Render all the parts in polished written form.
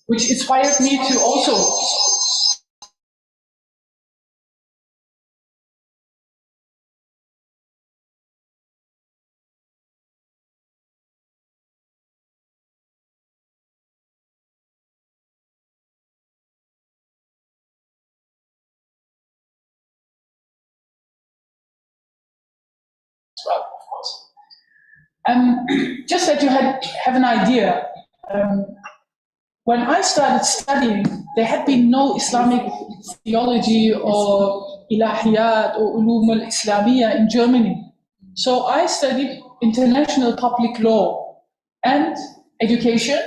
which inspired me to also well, of course. Just that you have an idea. When I started studying, there had been no Islamic theology or ilahiyat or ulum al-Islamiyya in Germany. So I studied international public law and education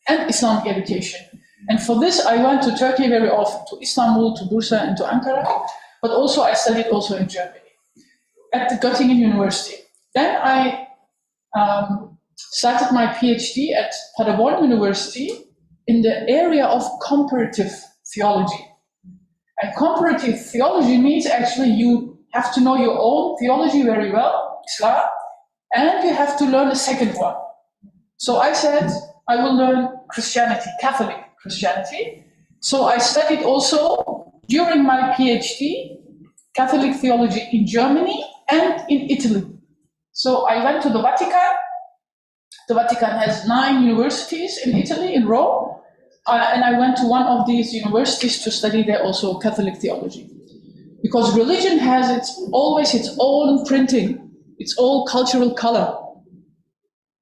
and Islamic education. And for this, I went to Turkey very often, to Istanbul, to Bursa, and to Ankara. But also I studied also in Germany at the Göttingen University. Then I started my PhD at Paderborn University in the area of comparative theology. And comparative theology means actually you have to know your own theology very well, Islam, and you have to learn a second one. So I said, I will learn Christianity, Catholic Christianity. So I studied also during my PhD Catholic theology in Germany and in Italy. So I went to the Vatican. The Vatican has 9 universities in Italy, in Rome. And I went to one of these universities to study there also Catholic theology. Because religion has always its own printing, its own cultural color.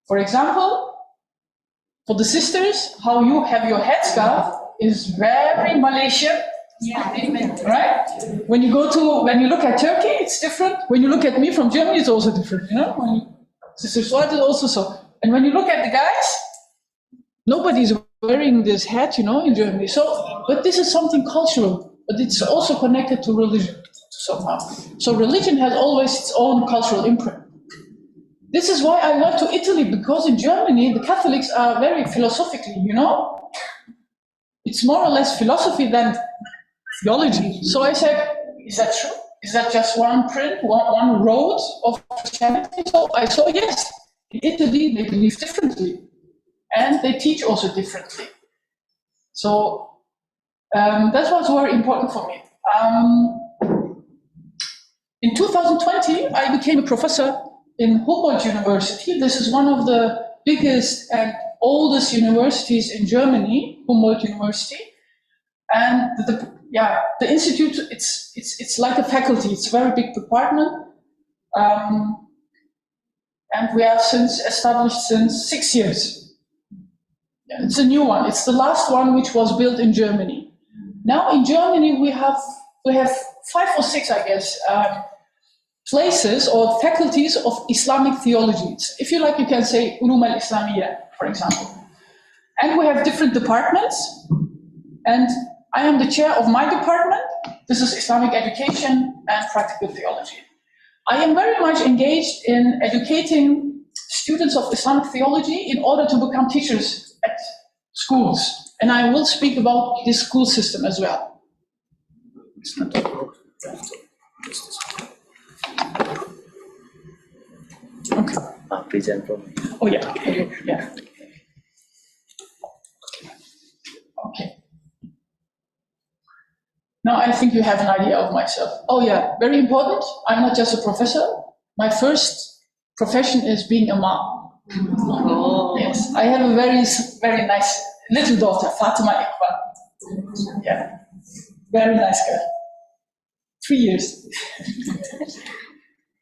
For example, for the sisters, how you have your headscarf is very Malaysian. Yeah, right? When you look at Turkey, it's different. When you look at me from Germany, it's also different, Sister Swat is also so. And when you look at the guys, nobody's wearing this hat, in Germany. So, but this is something cultural, but it's also connected to religion somehow. So religion has always its own cultural imprint. This is why I went to Italy, because in Germany, the Catholics are very philosophically, It's more or less philosophy than theology. So I said, is that true? Is that just one print, one road of Christianity? So I saw, yes, in Italy they believe differently. And they teach also differently. So that was very important for me. In 2020, I became a professor in Humboldt University. This is one of the biggest and oldest universities in Germany, Humboldt University. And the institute, it's like a faculty. It's a very big department. And we are established since 6 years. Yeah, it's a new one. It's the last one which was built in Germany. Now in Germany we have 5 or 6, I guess, places or faculties of Islamic theology. If you like, you can say Ulum al-Islamiyya, for example. And we have different departments. And I am the chair of my department. This is Islamic education and practical theology. I am very much engaged in educating students of Islamic theology in order to become teachers at schools. And I will speak about this school system as well. Okay. Present for me. Oh, yeah. Yeah. Okay. Now I think you have an idea of myself. Oh, yeah. Very important. I'm not just a professor. My first profession is being a mom. Oh. Yes. I have a very, very nice little daughter, Fatima Iqbal. Yeah. Very nice girl. 3 years.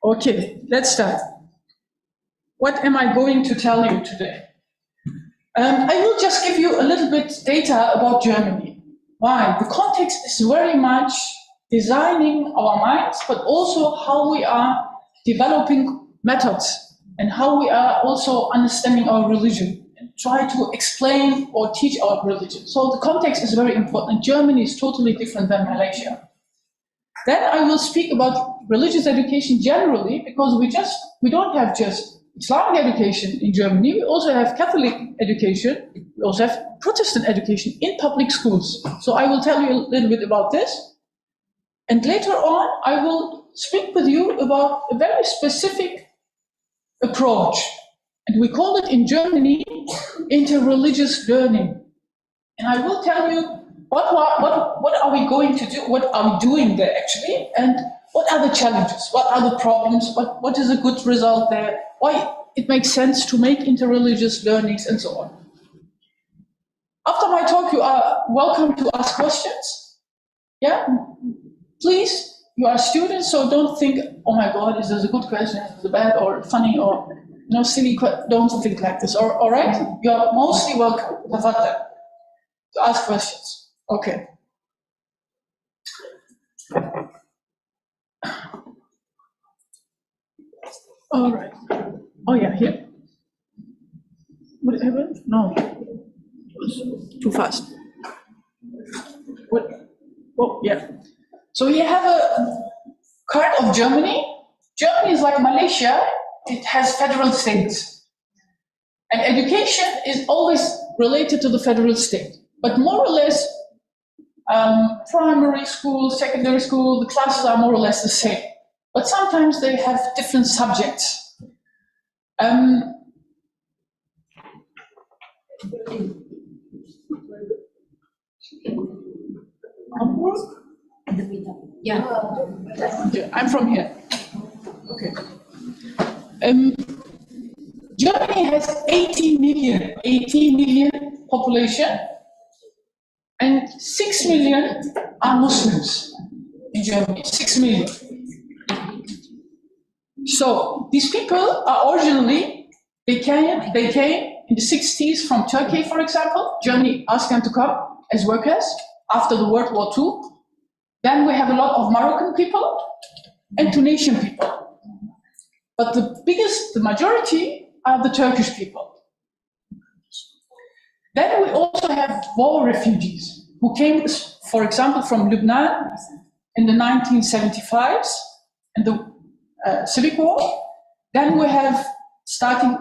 Okay, let's start. What am I going to tell you today? I will just give you a little bit data about Germany. Why? The context is very much designing our minds, but also how we are developing methods and how we are also understanding our religion and try to explain or teach our religion. So the context is very important. Germany is totally different than Malaysia. Then I will speak about religious education generally, because we don't have just Islamic education in Germany. We also have Catholic education. We also have Protestant education in public schools. So I will tell you a little bit about this. And later on, I will speak with you about a very specific approach. And we call it in Germany interreligious learning. And I will tell you what are we going to do, what are we doing there actually, and what are the challenges, what are the problems, what is a good result there, why it makes sense to make interreligious learnings, and so on. After my talk, you are welcome to ask questions. Yeah, please, you are students, so don't think, oh my God, is this a good question, is this bad or funny or silly, don't think like this, all right? You are mostly welcome, to ask questions. Okay. All right. Oh yeah, here. What happened? No. It was too fast. What? Oh, yeah. So you have a card of Germany. Germany is like Malaysia. It has federal states. And education is always related to the federal state. But more or less, primary school, secondary school, the classes are more or less the same. But sometimes they have different subjects. in the middle. Yeah. Okay, I'm from here. Okay. Germany has 18 million population, and 6 million are Muslims in Germany. 6 million. So these people are originally, they came in the 60s from Turkey, for example. Germany asked them to come as workers after the World War II. Then we have a lot of Moroccan people and Tunisian people. But the majority are the Turkish people. Then we also have war refugees who came, for example, from Lebanon in the 1975s in the Civic War. Then we have, starting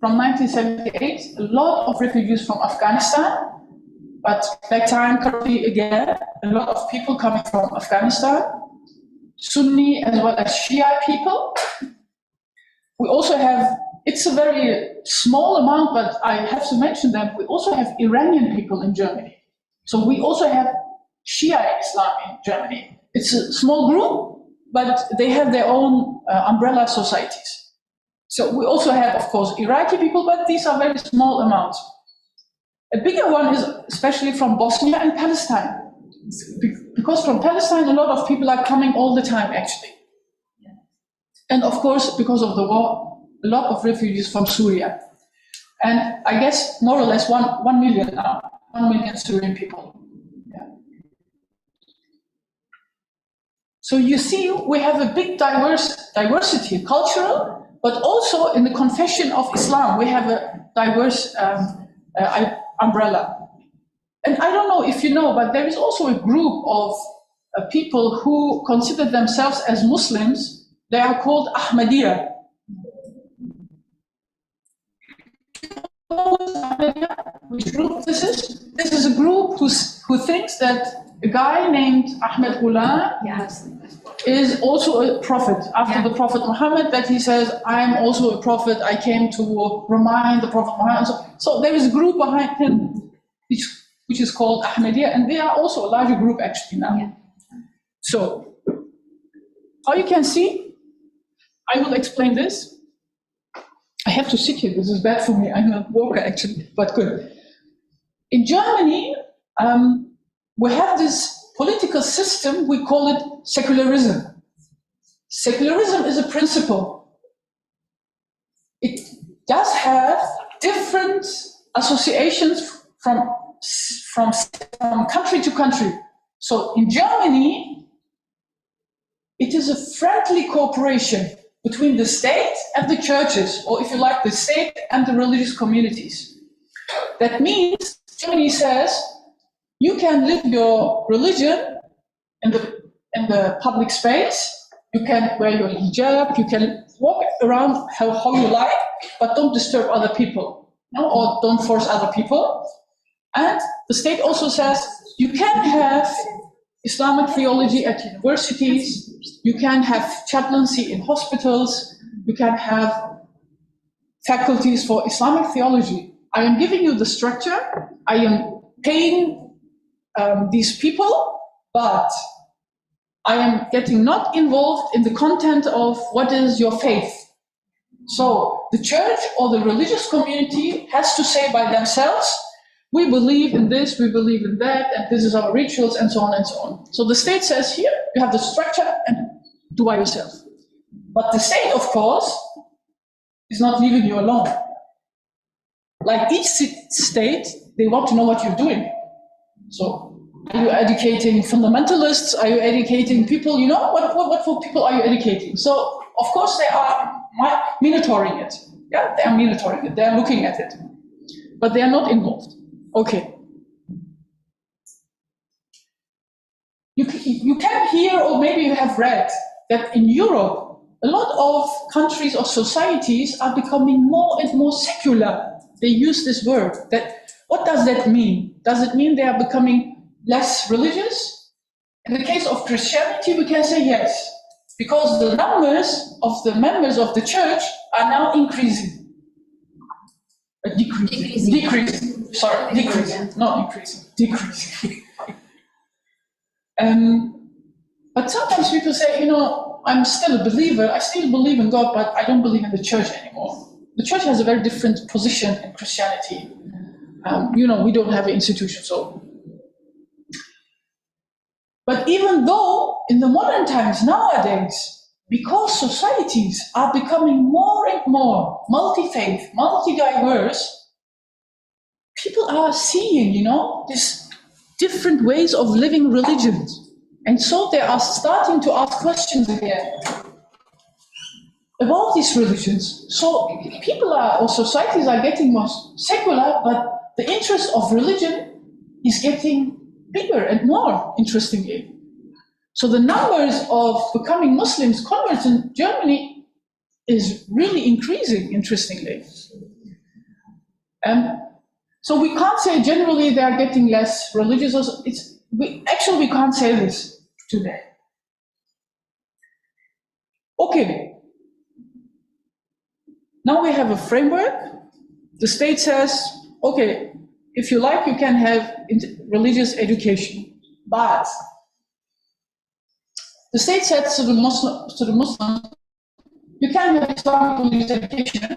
from 1978, a lot of refugees from Afghanistan. But back time, currently again, a lot of people coming from Afghanistan, Sunni as well as Shia people. We also have, it's a very small amount, but I have to mention that we also have Iranian people in Germany. So we also have Shia Islam in Germany. It's a small group, but they have their own umbrella societies. So we also have, of course, Iraqi people, but these are very small amounts. A bigger one is especially from Bosnia and Palestine. Because from Palestine, a lot of people are coming all the time, actually. And of course, because of the war, a lot of refugees from Syria. And I guess more or less 1 million now, 1 million Syrian people. Yeah. So you see, we have a big diversity, cultural, but also in the confession of Islam, we have a diverse umbrella. And I don't know if you know, but there is also a group of people who consider themselves as Muslims. They are called Ahmadiyya. Which group this is? This is a group who thinks that a guy named Ahmed Ghulam is also a prophet after the Prophet Muhammad, that he says, I am also a prophet, I came to remind the Prophet Muhammad. So there is a group behind him which is called Ahmadiyya, and they are also a larger group actually now. Yeah. So, how you can see, I will explain this. I have to sit here, this is bad for me, I'm a walker actually, but good. In Germany, we have this political system, we call it secularism. Secularism is a principle. It does have different associations from country to country. So in Germany, it is a friendly cooperation between the state and the churches, or if you like, the state and the religious communities. That means Germany says you can live your religion in the public space, you can wear your hijab, you can walk around how you like, but don't disturb other people, or don't force other people. And the state also says you can have Islamic theology at universities, you can have chaplaincy in hospitals, you can have faculties for Islamic theology. I am giving you the structure, I am paying these people, but I am getting not involved in the content of what is your faith. So the church or the religious community has to say by themselves, we believe in this, we believe in that, and this is our rituals, and so on and so on. So the state says here, you have the structure and do by yourself. But the state, of course, is not leaving you alone. Like each state, they want to know what you're doing. So are you educating fundamentalists? Are you educating people? You know, what for people are you educating? So, of course, they are monitoring it. Yeah, they are monitoring it. They are looking at it. But they are not involved. Okay. You can hear, or maybe you have read, that in Europe, a lot of countries or societies are becoming more and more secular. They use this word. What does that mean? Does it mean they are becoming less religious? In the case of Christianity, we can say yes, because the numbers of the members of the church are now increasing. Decreasing. Sorry, decreasing, not increasing, decreasing. But sometimes people say, I'm still a believer, I still believe in God, but I don't believe in the church anymore. The church has a very different position in Christianity. We don't have an institution, so. But even though in the modern times nowadays, because societies are becoming more and more multi-faith, multi-diverse, people are seeing, these different ways of living religions. And so they are starting to ask questions again about these religions. So people or societies are getting more secular, but the interest of religion is getting bigger and more, interestingly. So the numbers of becoming Muslims, converts in Germany is really increasing, interestingly. So we can't say generally they are getting less religious. We can't say this today. Okay. Now we have a framework. The state says, okay, if you like, you can have religious education, but the state said to the Muslims, you can have Islamic religious education,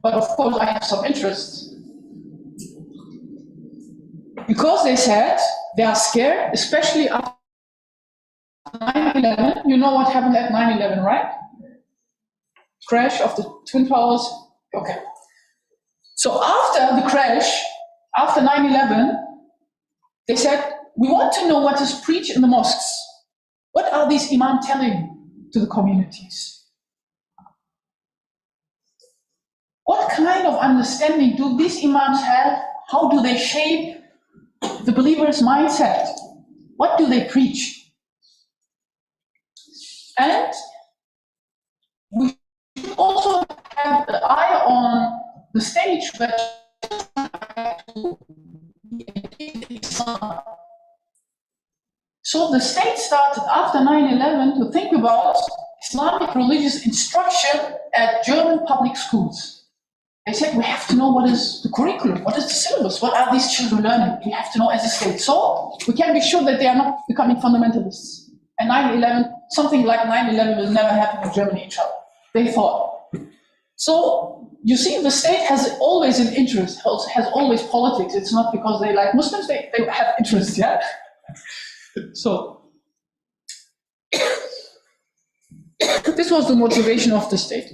but of course I have some interests. Because they said they are scared, especially after 9/11. You know what happened at 9/11, right? Crash of the Twin Towers. Okay. So after the crash, after 9/11, they said, we want to know what is preached in the mosques. What are these imams telling to the communities? What kind of understanding do these imams have? How do they shape the believer's mindset? What do they preach? And we should also have the eye on the stage where so the state started after 9/11 to think about Islamic religious instruction at German public schools. They said, we have to know what is the curriculum, what is the syllabus, what are these children learning? We have to know as a state. So we can be sure that they are not becoming fundamentalists. And 9/11, something like 9/11 will never happen in Germany, inshallah. They thought. So you see, the state has always an interest, has always politics. It's not because they like Muslims, they have interest, yeah? So this was the motivation of the state.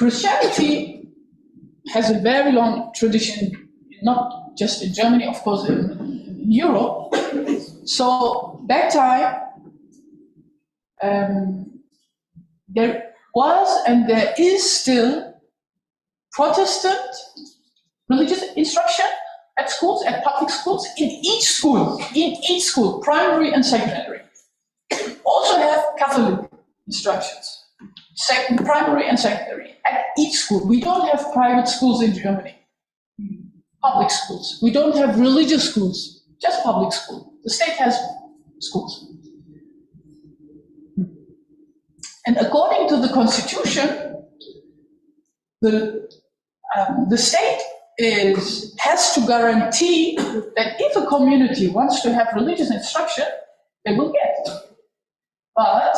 Christianity has a very long tradition, not just in Germany, of course, in Europe. So that time, there was and there is still Protestant religious instruction at schools, at public schools, in each school, primary and secondary. Also have Catholic instructions. Primary and secondary, at each school. We don't have private schools in Germany, public schools. We don't have religious schools, just public school. The state has schools. And according to the constitution, the state has to guarantee that if a community wants to have religious instruction, they will get it. But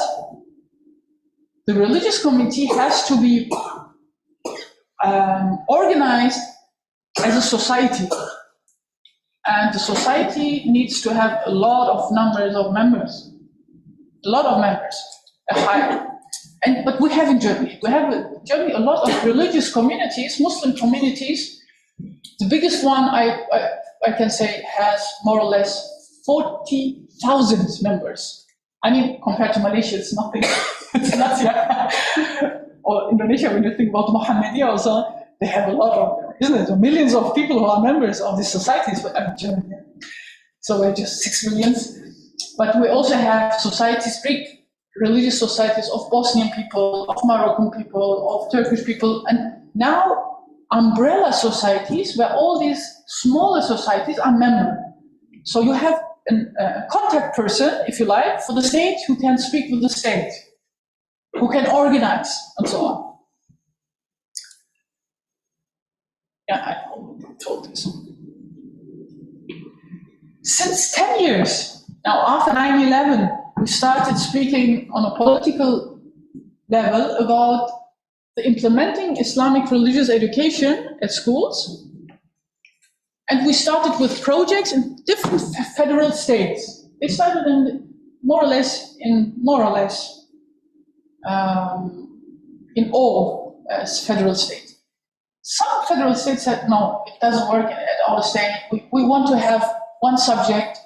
the religious community has to be organized as a society. And the society needs to have a lot of numbers of members. A lot of members, higher. But we have in Germany. We have in Germany a lot of religious communities, Muslim communities. The biggest one I can say has more or less 40,000 members. I mean, compared to Malaysia, it's nothing. It's not, yeah. Or Indonesia, when you think about Muhammadiyah also, they have a lot of, isn't it? Millions of people who are members of these societies. Germany. So we're just 6 million. But we also have societies, big religious societies of Bosnian people, of Moroccan people, of Turkish people, and now umbrella societies where all these smaller societies are members. So you have a contact person, if you like, for the state who can speak with the state, who can organize, and so on. Yeah, I told this. since 10 years, now after 9/11, we started speaking on a political level about the implementing Islamic religious education at schools. And we started with projects in different federal states. They started in more or less in all federal states. Some federal states said, no, it doesn't work at our state. We want to have one subject,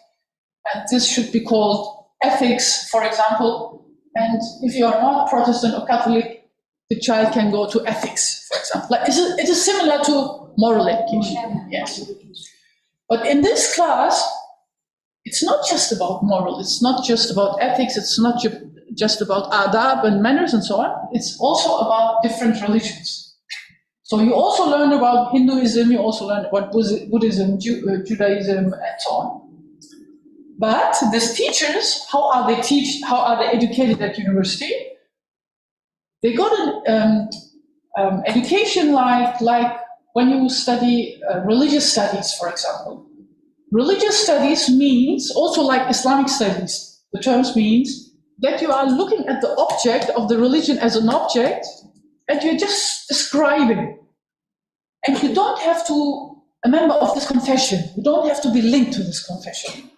and this should be called ethics, for example. And if you are not Protestant or Catholic, the child can go to ethics, for example. Like, it is similar to moral education, yes. But in this class, it's not just about moral, it's not just about ethics, it's not just about adab and manners and so on. It's also about different religions. So you also learn about Hinduism, you also learn about Buddhism, Judaism, and so on. But these teachers, how are they educated at university? They got an education like when you study religious studies, for example. Religious studies means, also like Islamic studies, the terms means that you are looking at the object of the religion as an object, and you're just describing. And you don't have to, a member of this confession, you don't have to be linked to this confession.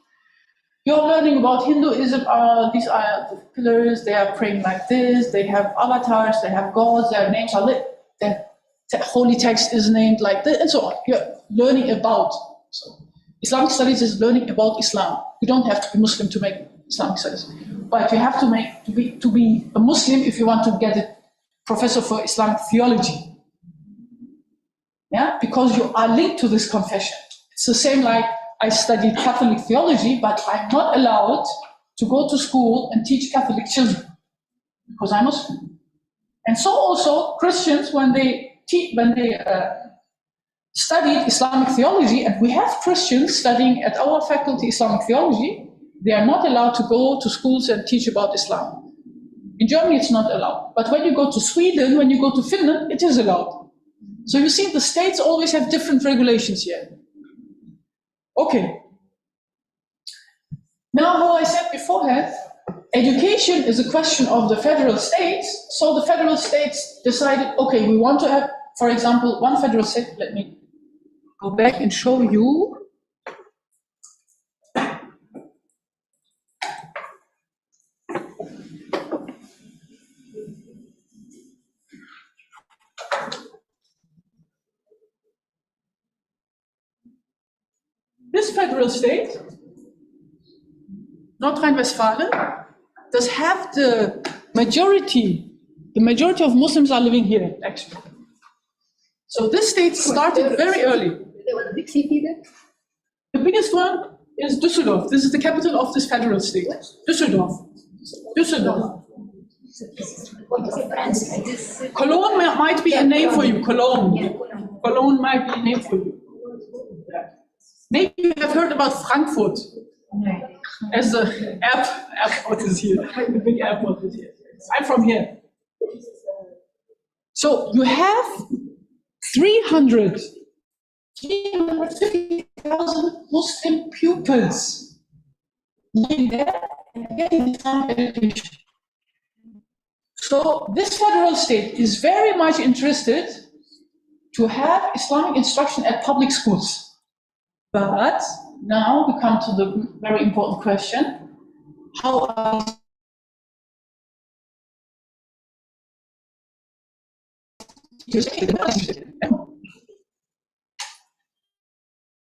You're learning about Hinduism, these are the pillars, they are praying like this, they have avatars, they have gods, their names are lit, the holy text is named like this, and so on. You're learning about. So Islamic studies is learning about Islam. You don't have to be Muslim to make Islamic studies. But you have to be a Muslim if you want to get a professor for Islamic theology. Yeah, because you are linked to this confession. It's the same like I studied Catholic theology, but I'm not allowed to go to school and teach Catholic children because I'm Muslim. And so also Christians, when they studied Islamic theology, and we have Christians studying at our faculty Islamic theology, they are not allowed to go to schools and teach about Islam. In Germany, it's not allowed. But when you go to Sweden, when you go to Finland, it is allowed. So you see, the states always have different regulations here. Okay. Now, how I said beforehand, education is a question of the federal states. So the federal states decided, okay, we want to have, for example, one federal state. Let me go back and show you. This federal state, North Rhine-Westphalia, does have the majority of Muslims are living here, actually. So this state started very early. The big city there? The biggest one is Düsseldorf. This is the capital of this federal state. Düsseldorf. Cologne might be a name for you. Cologne might be a name for you. Maybe you have heard about Frankfurt. As the airport is here. The big airport is here. I'm from here. So you have 350,000 Muslim pupils living there and getting Islamic education. So this federal state is very much interested to have Islamic instruction at public schools. But now we come to the very important question: how are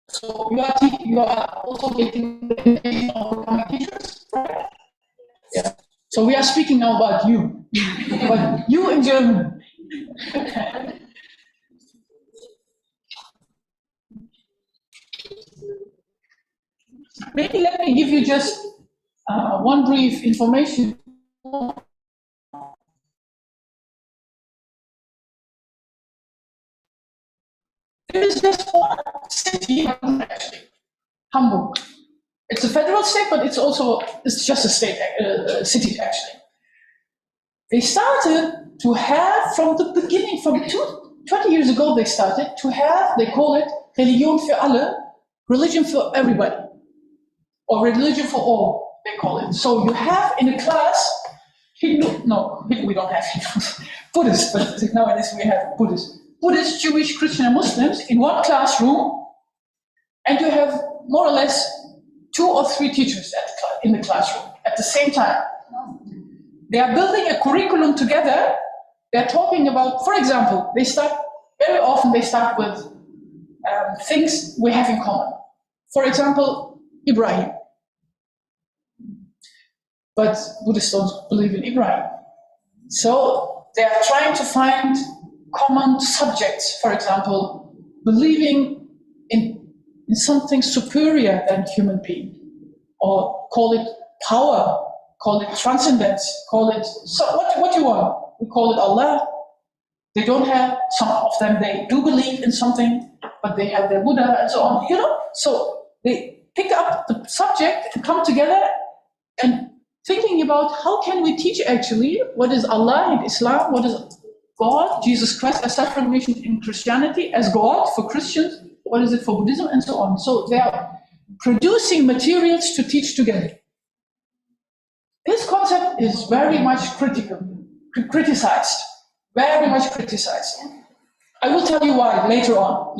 so you are also getting the information of our teachers, right? Yeah. So we are speaking now about you, but you in German. Maybe let me give you just one brief information. There is just one city, actually, Hamburg. It's a federal state, but it's just a city, actually. They started to have, from the beginning, from 20 years ago, they started to have, they call it Religion für alle, religion for everybody. or religion for all, they call it. So you have in a class, Hindu, no, we don't have Hindus, Buddhists, but nowadays we have Buddhists. Buddhists, Jewish, Christian, and Muslims in one classroom, and you have more or less 2 or 3 teachers in the classroom at the same time. They are building a curriculum together. They're talking about, for example, very often they start with things we have in common. For example, Ibrahim. But Buddhists don't believe in Ibrahim. So they are trying to find common subjects, for example, believing in something superior than human being, or call it power, call it transcendence, call it, so what you want. We call it Allah. They don't have, some of them, they do believe in something, but they have their Buddha and so on, So they pick up the subject and come together and thinking about how can we teach actually what is Allah in Islam, what is God, Jesus Christ as self-revelation in Christianity, as God for Christians, what is it for Buddhism, and so on. So they are producing materials to teach together. This concept is very much criticized, very much criticized. I will tell you why later on.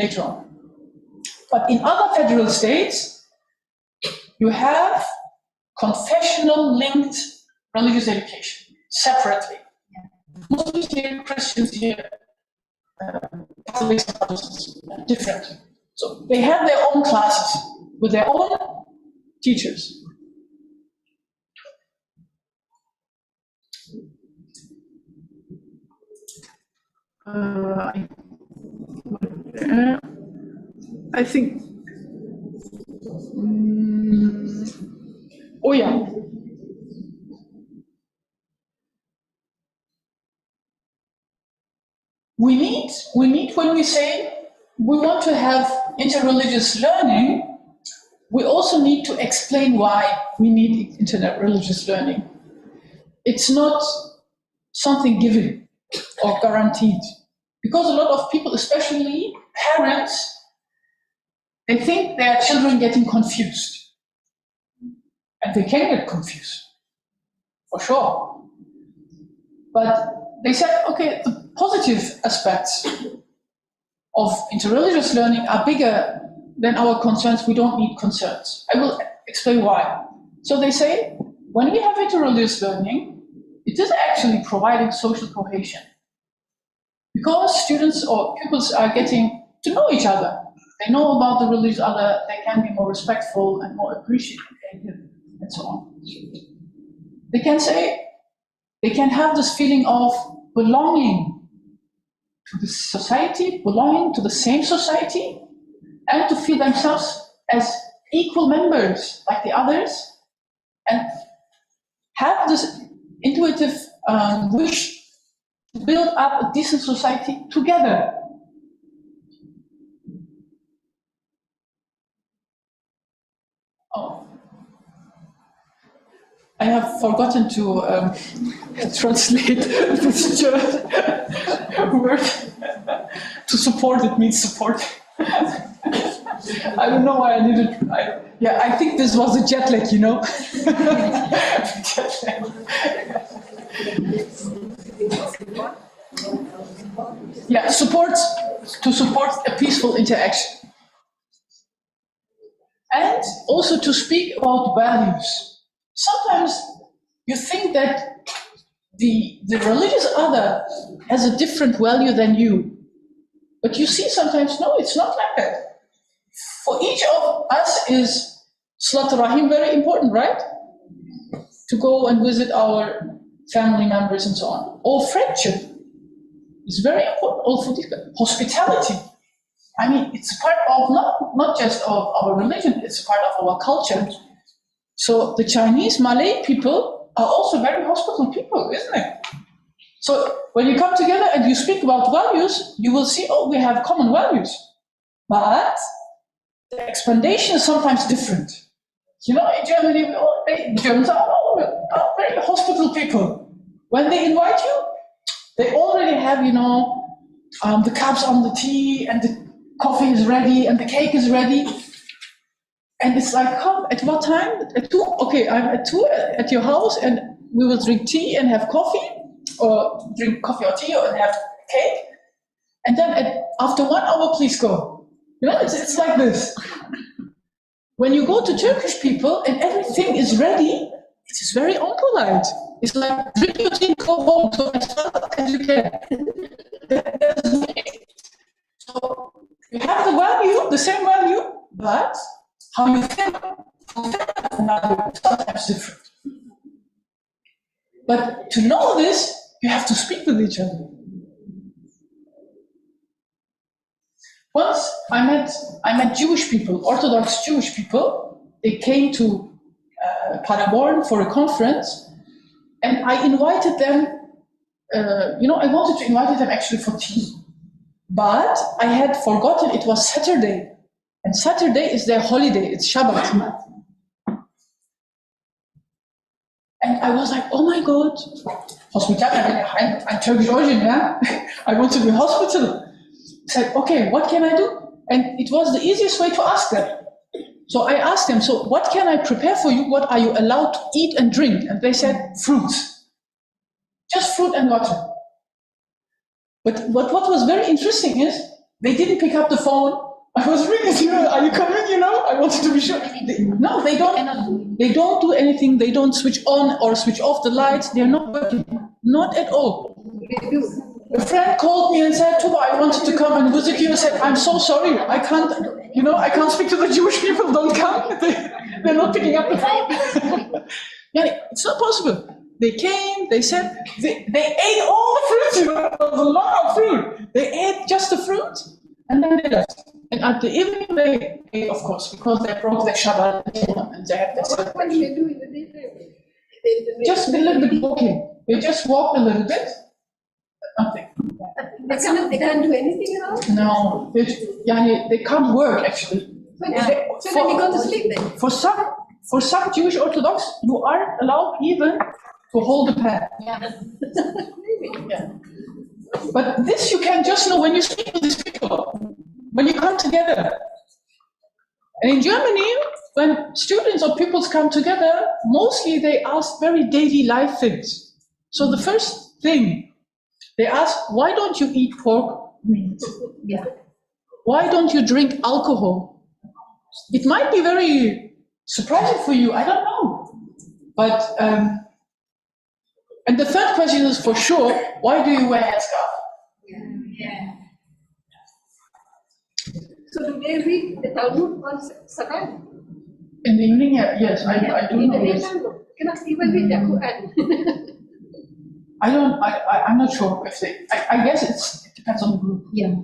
But in other federal states, you have confessional linked religious education separately. Muslims here, Christians here, Catholics, Protestants, different. So they have their own classes with their own teachers. I think. Oh yeah. We need when we say we want to have interreligious learning, we also need to explain why we need interreligious learning. It's not something given or guaranteed. Because a lot of people, especially parents, they think their children getting confused. And they can get confused, for sure. But they said, okay, the positive aspects of interreligious learning are bigger than our concerns. We don't need concerns. I will explain why. So they say, when we have interreligious learning, it is actually providing social cohesion. Because students or pupils are getting to know each other. They know about the religious other, they can be more respectful and more appreciative, and so on. They can have this feeling of belonging to the society, belonging to the same society, and to feel themselves as equal members like the others, and have this intuitive wish to build up a decent society together. Oh, I have forgotten to translate this word. To support, it means support. I don't know why I needed. I think this was a jet lag, Jet lag. Yeah, to support a peaceful interaction. And also to speak about values. Sometimes you think that the religious other has a different value than you. But you see sometimes, no, it's not like that. For each of us is Salat Rahim very important, right? To go and visit our family members and so on. Or friendship is very important. Also hospitality. I mean, it's part of not just of our religion, it's part of our culture. So the Chinese, Malay people are also very hospitable people, isn't it? So when you come together and you speak about values, you will see, we have common values. But the explanation is sometimes different. In Germany, the Germans are very hospitable people. When they invite you, they already have, the cups on the tea, and the coffee is ready, and the cake is ready. And it's like, come, at what time? At 2? Okay, I'm at 2 at your house, and we will drink tea and have coffee, or drink coffee or tea and have cake. And then after 1 hour, please go. You know, it's like this. When you go to Turkish people and everything is ready, it is very unpolite. It's like, drink your tea, go home, so as fast as you can. So you have the value, the same value, but how you feel is sometimes different. But to know this, you have to speak with each other. Once I met Jewish people, Orthodox Jewish people. They came to Paderborn for a conference, and I invited them. I wanted to invite them actually for tea, but I had forgotten it was Saturday, and Saturday is their holiday. It's Shabbat. And I was like, oh my God, hospital. I'm Turkish origin, yeah? I want to be hospital. I said, okay, what can I do? And it was the easiest way to ask them. So I asked them, so what can I prepare for you? What are you allowed to eat and drink? And they said, fruits. Just fruit and water. But what was very interesting is, they didn't pick up the phone. I was ringing, are you coming, I wanted to be sure. No, they don't do anything. They don't switch on or switch off the lights. They're not working. Not at all. A friend called me and said, Tuba, I wanted to come and visit you. I said, I'm so sorry. I can't speak to the Jewish people. Don't come. They're not picking up the phone. Yeah, it's not possible. They came, they said, they ate all the fruit, there was a lot of fruit. They ate just the fruit, and then they left. And at the evening, they ate, of course, because they broke their Shabbat, and they had this. What do you do in the day? Just a little bit walking. They just walk a little bit, nothing. They can't do anything at all? No, they can't work, actually. So then they go to sleep then? For some Jewish Orthodox, you aren't allowed even to hold the pen. Yeah. But this you can just know when you speak with these people, when you come together. And in Germany, when students or pupils come together, mostly they ask very daily life things. So the first thing they ask, why don't you eat pork meat? Yeah. Why don't you drink alcohol? It might be very surprising for you, I don't know. But and the third question is for sure, why do you wear headscarf? Yeah. So do they read the Talmud on Saturday? In the evening, yes, I do know this. Cannot even read the Quran. I'm not sure if I guess it depends on the group. Yeah.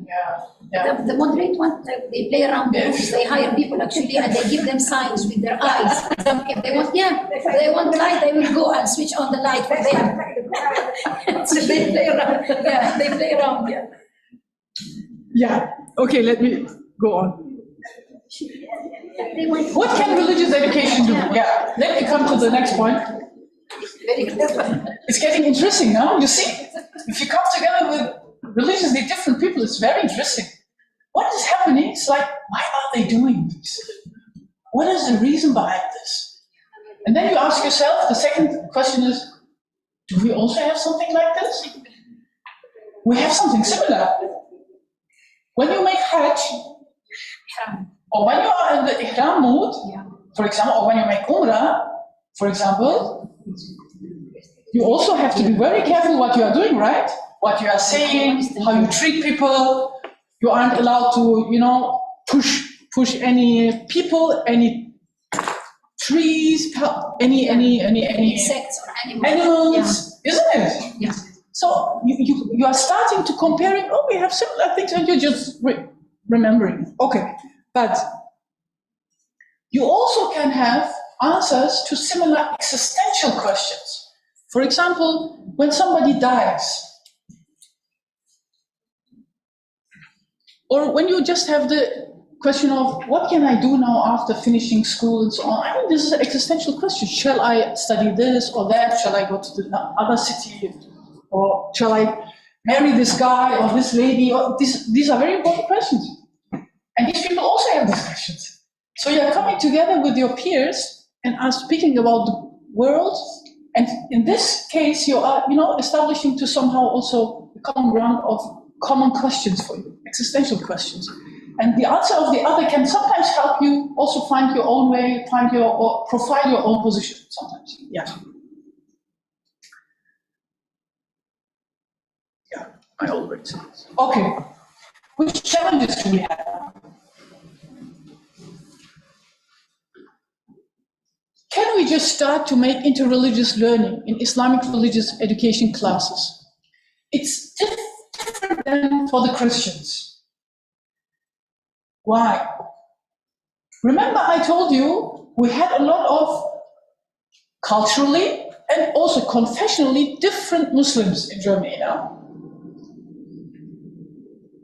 Yeah. The moderate one, they play around the groups, they hire people actually, and they give them signs with their eyes. If they want light, they will go and switch on the light for them. So they play around. Yeah, they play around. Yeah. Yeah. Okay, let me go on. What can religious education do? Yeah. Let me come to the next point. Very clever. It's getting interesting now. You see, if you come together with religiously different people, it's very interesting. What is happening? It's like, why are they doing this? What is the reason behind this? And then you ask yourself, the second question is, do we also have something like this? We have something similar. When you make Hajj, or when you are in the Ihram mood, for example, or when you make Umrah, for example, you also have to be very careful what you are doing, right? What you are saying, how you treat people. You aren't allowed to, push any people, any trees, any Insects or animals, isn't it? Yeah. So you are starting to comparing. Oh, we have similar things, and you're just remembering. Okay, but you also can have answers to similar existential questions. For example, when somebody dies, or when you just have the question of what can I do now after finishing school and so on. I mean, this is an existential question. Shall I study this or that? Shall I go to the other city? Or shall I marry this guy or this lady? These are very important questions. And these people also have these questions. So you're coming together with your peers and are speaking about the world. And in this case, you are, establishing to somehow also the common ground of common questions for you, existential questions. And the answer of the other can sometimes help you also find your own way, or profile your own position sometimes. Yeah. Yeah, I already said this. Okay. Which challenges do we have? Can we just start to make interreligious learning in Islamic religious education classes? It's different than for the Christians. Why? Remember I told you we had a lot of culturally and also confessionally different Muslims in Germany now.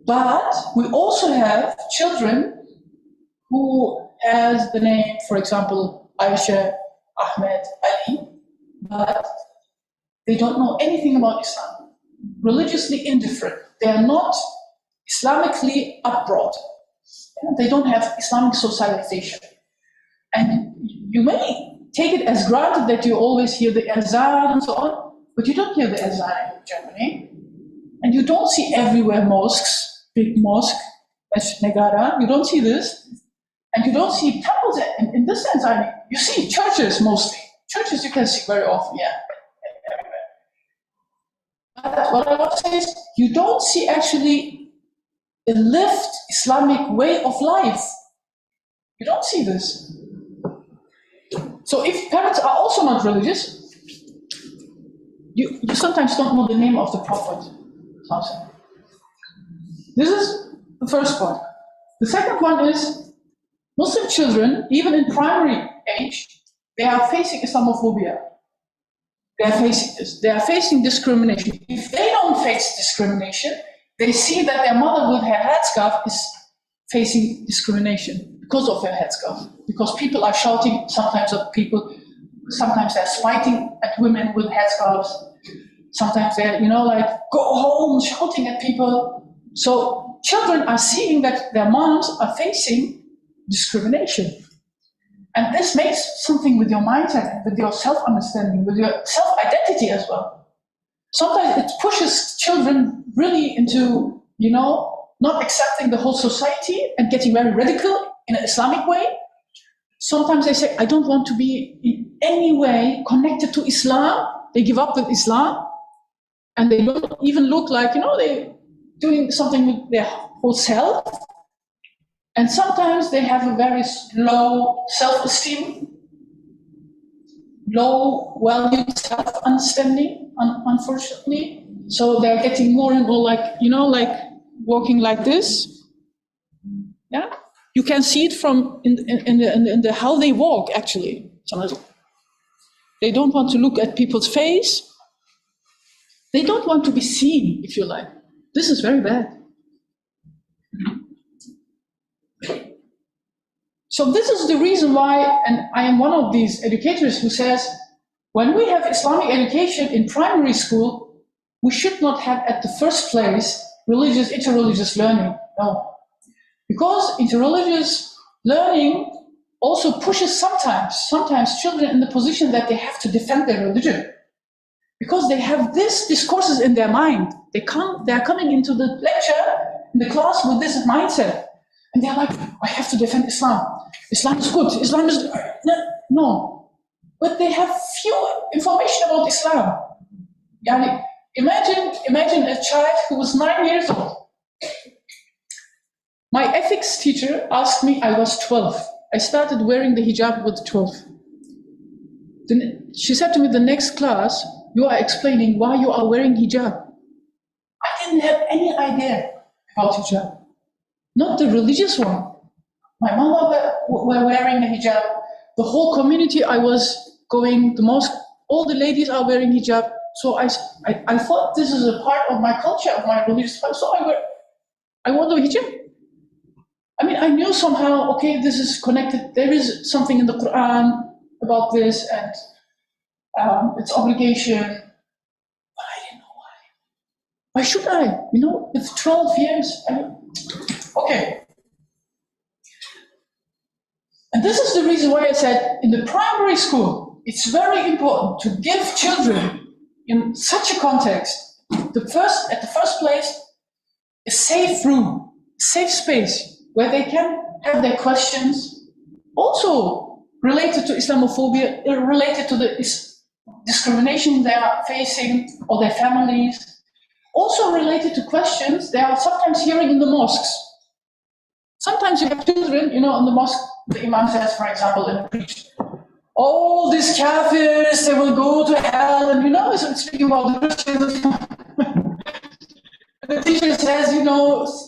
But we also have children who has the name, for example, Aisha, Ahmed, Ali, but they don't know anything about Islam. Religiously indifferent. They are not Islamically upbrought. They don't have Islamic socialization. And you may take it as granted that you always hear the azan and so on, but you don't hear the azan in Germany. And you don't see everywhere mosques, big mosque, as Negara, you don't see this. And you don't see temples in this sense. I mean, you see churches mostly. Churches you can see very often, yeah. But what I want to say is, you don't see actually a lived Islamic way of life. You don't see this. So if parents are also not religious, you sometimes don't know the name of the Prophet. This is the first point. The second one is, Muslim children, even in primary age, they are facing Islamophobia. They are facing this. They are facing discrimination. If they don't face discrimination, they see that their mother with her headscarf is facing discrimination because of her headscarf. Because people are shouting sometimes at people, sometimes they're spiting at women with headscarves. Sometimes they're, go home, shouting at people. So children are seeing that their moms are facing discrimination. And this makes something with your mindset, with your self-understanding, with your self-identity as well. Sometimes it pushes children really into, not accepting the whole society and getting very radical in an Islamic way. Sometimes they say, I don't want to be in any way connected to Islam. They give up with Islam. And they don't even look like, they're doing something with their whole self. And sometimes they have a very low self-esteem, low value self-understanding, unfortunately. So they're getting more and more like walking like this. Yeah, you can see it from in the how they walk actually. Sometimes they don't want to look at people's face. They don't want to be seen, if you like. This is very bad. So this is the reason why, and I am one of these educators who says, when we have Islamic education in primary school, we should not have at the first place interreligious learning. No. Because interreligious learning also pushes sometimes children in the position that they have to defend their religion. Because they have these discourses in their mind. They are coming into the lecture, in the class with this mindset. And they're like, I have to defend Islam. Islam is good. Islam is... No. But they have few information about Islam. Yani, imagine a child who was 9 years old. My ethics teacher asked me, I was 12. I started wearing the hijab with 12. Then she said to me, the next class, you are explaining why you are wearing hijab. I didn't have any idea about hijab. Not the religious one. My mother were wearing a hijab. The whole community I was going, the mosque, all the ladies are wearing hijab. So I thought this is a part of my culture, of my religious life. So I wore the hijab. I mean, I knew somehow, okay, this is connected. There is something in the Quran about this and its obligation. But I didn't know why. Why should I? With 12 years. Okay. And this is the reason why I said in the primary school, it's very important to give children in such a context, at the first place, a safe room, safe space where they can have their questions, also related to Islamophobia, related to the discrimination they are facing or their families, also related to questions they are sometimes hearing in the mosques. Sometimes you have children, in the mosque, the imam says, for example, in a preach, all these kafirs, they will go to hell, and so speaking about the Christians. The teacher says,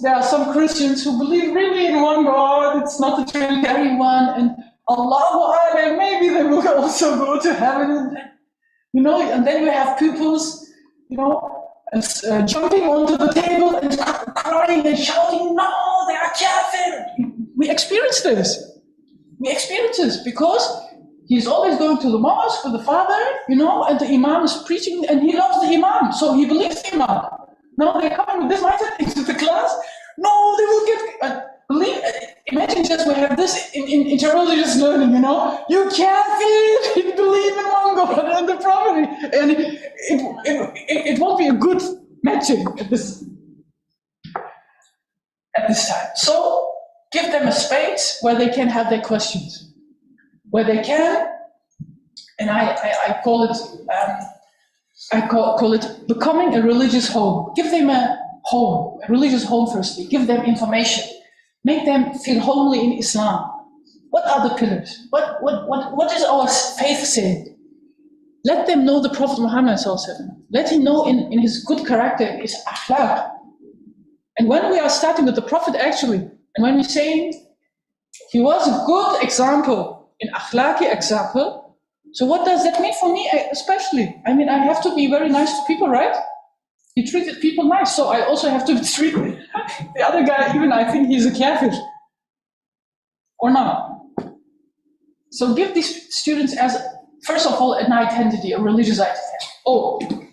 there are some Christians who believe really in one God, it's not the Trinitarian one, and Allahu Akbar, maybe they will also go to heaven. And then you have pupils, jumping onto the table and crying and shouting, no, they are kafir. We experience this. Because he's always going to the mosque with the father, and the imam is preaching, and he loves the imam, so he believes the imam. Now they're coming with this mindset into the class. No, they will get, imagine just we have this in interreligious learning, you can't believe in one God and the prophet, and it won't be a good matching at this time. So give them a space where they can have their questions, where they can, and I call it, call it becoming a religious home. Give them a home, a religious home firstly. Give them information. Make them feel homely in Islam. What are the pillars? What is our faith saying? Let them know the Prophet Muhammad. Let him know in his good character, his akhlaq. And when we are starting with the Prophet actually, and when we're saying he was a good example, an akhlaqi example, so what does that mean for me especially? I mean, I have to be very nice to people, right? He treated people nice, so I also have to treat the other guy, even I think he's a kafir. Or not. So give these students as, first of all, an identity, a religious identity.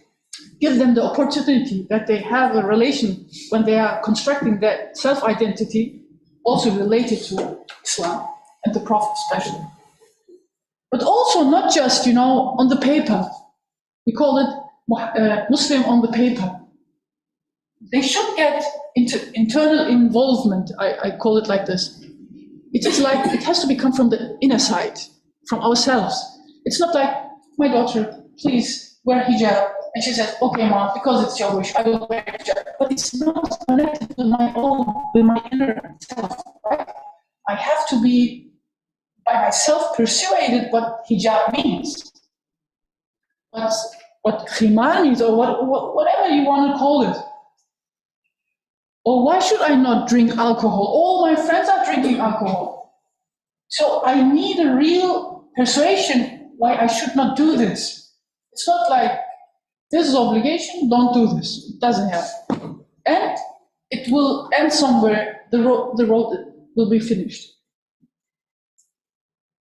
Give them the opportunity that they have a relation when they are constructing their self-identity, also related to Islam and the Prophet especially. But also not just, on the paper. We call it Muslim on the paper. They should get into internal involvement, I call it like this. It is like, it has to come from the inner side, from ourselves. It's not like, my daughter, please wear hijab. And she says, okay, mom, because it's your wish, I will wear hijab. But it's not connected with my inner self, right? I have to be by myself persuaded what hijab means. What khimar means, or whatever you want to call it. Or why should I not drink alcohol? All my friends are drinking alcohol. So I need a real persuasion why I should not do this. It's not like, this is obligation, don't do this. It doesn't happen. And it will end somewhere, the road will be finished.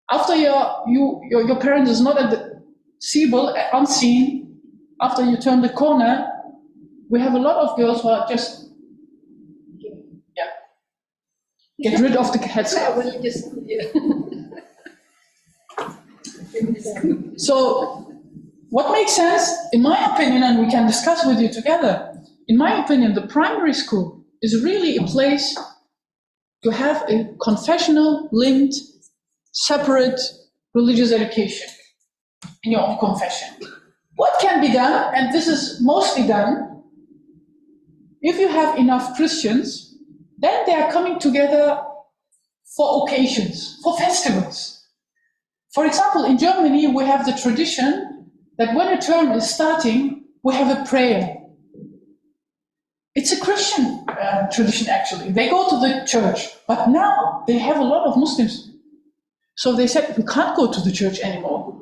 After your parent is not at the Siebel, unseen, after you turn the corner, we have a lot of girls who are just, get rid of the headscarf. So, what makes sense, in my opinion, and we can discuss with you together, in my opinion, the primary school is really a place to have a confessional, linked, separate religious education in your own confession. What can be done, and this is mostly done, if you have enough Christians, then they are coming together for occasions, for festivals. For example, in Germany, we have the tradition that when a term is starting, we have a prayer. It's a Christian tradition, actually. They go to the church, but now they have a lot of Muslims. So they said, we can't go to the church anymore.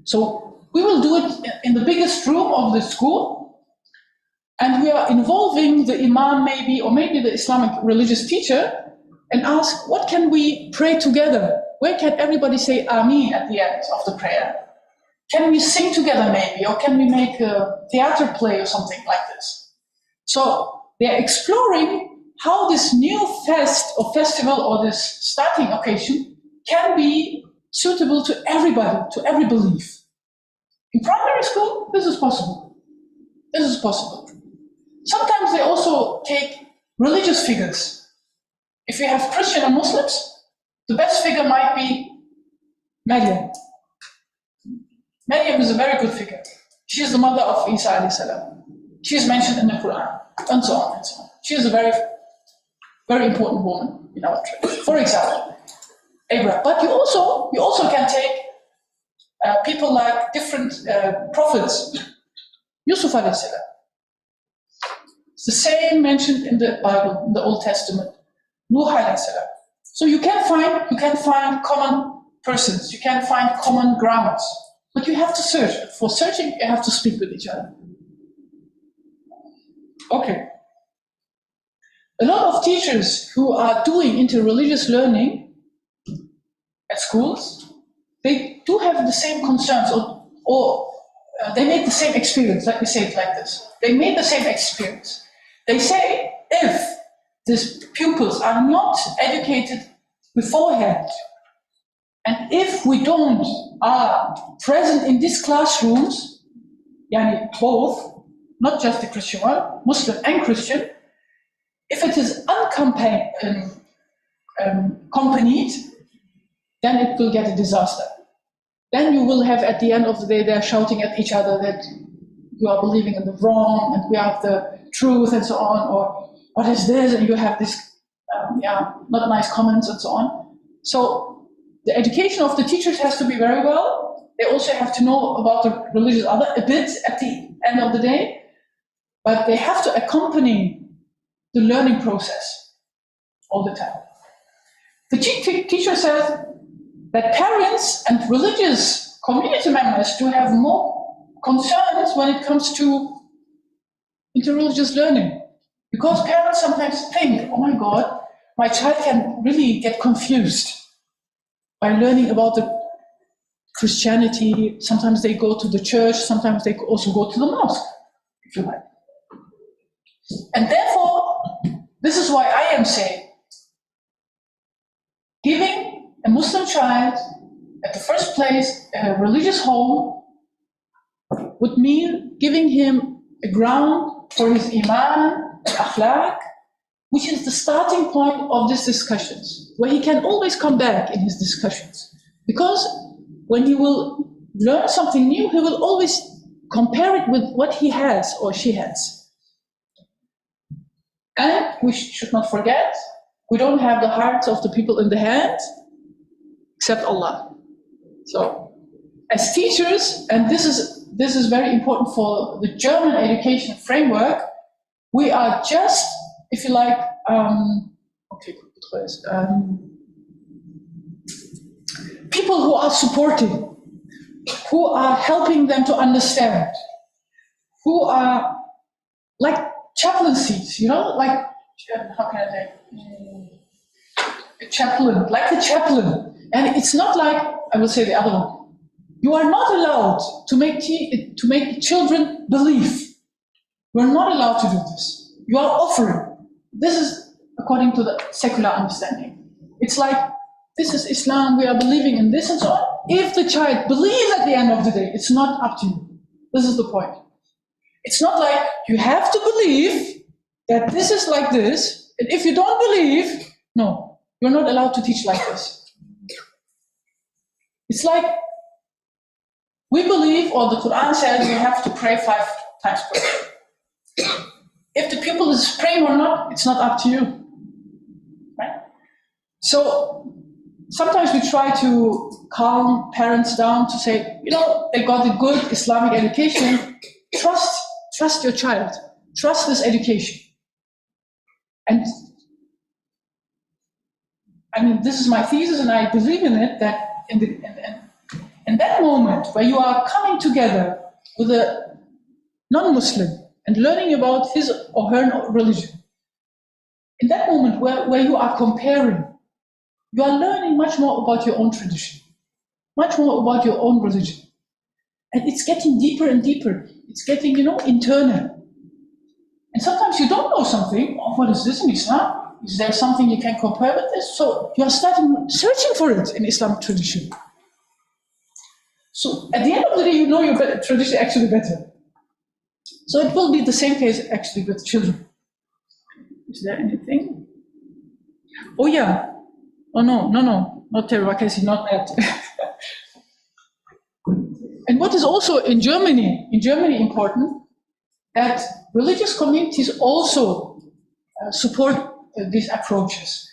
So we will do it in the biggest room of the school, and we are involving the imam maybe, or maybe the Islamic religious teacher, and ask, what can we pray together? Where can everybody say Ameen at the end of the prayer? Can we sing together maybe, or can we make a theater play or something like this? So they're exploring how this new festival or this starting occasion can be suitable to everybody, to every belief. In primary school, this is possible. This is possible. Sometimes they also take religious figures. If you have Christian and Muslims, the best figure might be Maryam. Maryam is a very good figure. She is the mother of Isa alayhi salam. She is mentioned in the Quran, and so on and so on. She is a very, very important woman in our tradition. For example, Abraham. But you also can take people like different prophets. Yusuf alayhi salam. It's the same mentioned in the Bible, in the Old Testament. Nuh alayhi salam. So you can find common persons, you can find common grounds, but you have to search. For searching, you have to speak with each other. Okay. A lot of teachers who are doing interreligious learning at schools, they do have the same concerns, or they make the same experience. Let me say it like this. They made the same experience. They say if these pupils are not educated beforehand, and if we don't are present in these classrooms, yani both, not just the Christian one, Muslim and Christian, if it is accompanied, then it will get a disaster. Then you will have, at the end of the day, they're shouting at each other that you are believing in the wrong and we have the truth and so on, or what is this, and you have this, not nice comments and so on. So the education of the teachers has to be very well. They also have to know about the religious other a bit at the end of the day, but they have to accompany the learning process all the time. The teacher says that parents and religious community members do have more concerns when it comes to interreligious learning, because parents sometimes think, oh my God, my child can really get confused by learning about the Christianity. Sometimes they go to the church, sometimes they also go to the mosque, if you like. And therefore, this is why I am saying, giving a Muslim child, at the first place, a religious home, would mean giving him a ground for his iman and akhlaq, which is the starting point of these discussions, where he can always come back in his discussions. Because when he will learn something new, he will always compare it with what he has or she has. And we should not forget, we don't have the hearts of the people in the hands, except Allah. So, as teachers, and this is very important for the German education framework, we are just, if you like, people who are supporting, who are helping them to understand, who are like chaplaincies, like, how can I say, a chaplain, like a chaplain. And it's not like, I will say the other one, you are not allowed to make children believe. You are not allowed to do this. You are offering. This is according to the secular understanding. It's like, this is Islam, we are believing in this and so on. If the child believes at the end of the day, it's not up to you. This is the point. It's not like you have to believe that this is like this, and if you don't believe, no, you're not allowed to teach like this. It's like, we believe, or the Quran says, we have to pray 5 times per day. If the pupil is praying or not, it's not up to you. Right? So sometimes we try to calm parents down to say, they got a good Islamic education. Trust your child. Trust this education. And I mean, this is my thesis, and I believe in it, that in that moment where you are coming together with a non-Muslim and learning about his or her religion, in that moment where you are comparing, you are learning much more about your own tradition, much more about your own religion. And it's getting deeper and deeper. It's getting, internal. And sometimes you don't know something. Oh, what is this in Islam? Is there something you can compare with this? So you are starting searching for it in Islamic tradition. So at the end of the day, you know your tradition actually better. So it will be the same case actually with children. Is there anything? Oh yeah. Oh no, not Terwakasi, not that. And what is also in Germany important, that religious communities also support these approaches.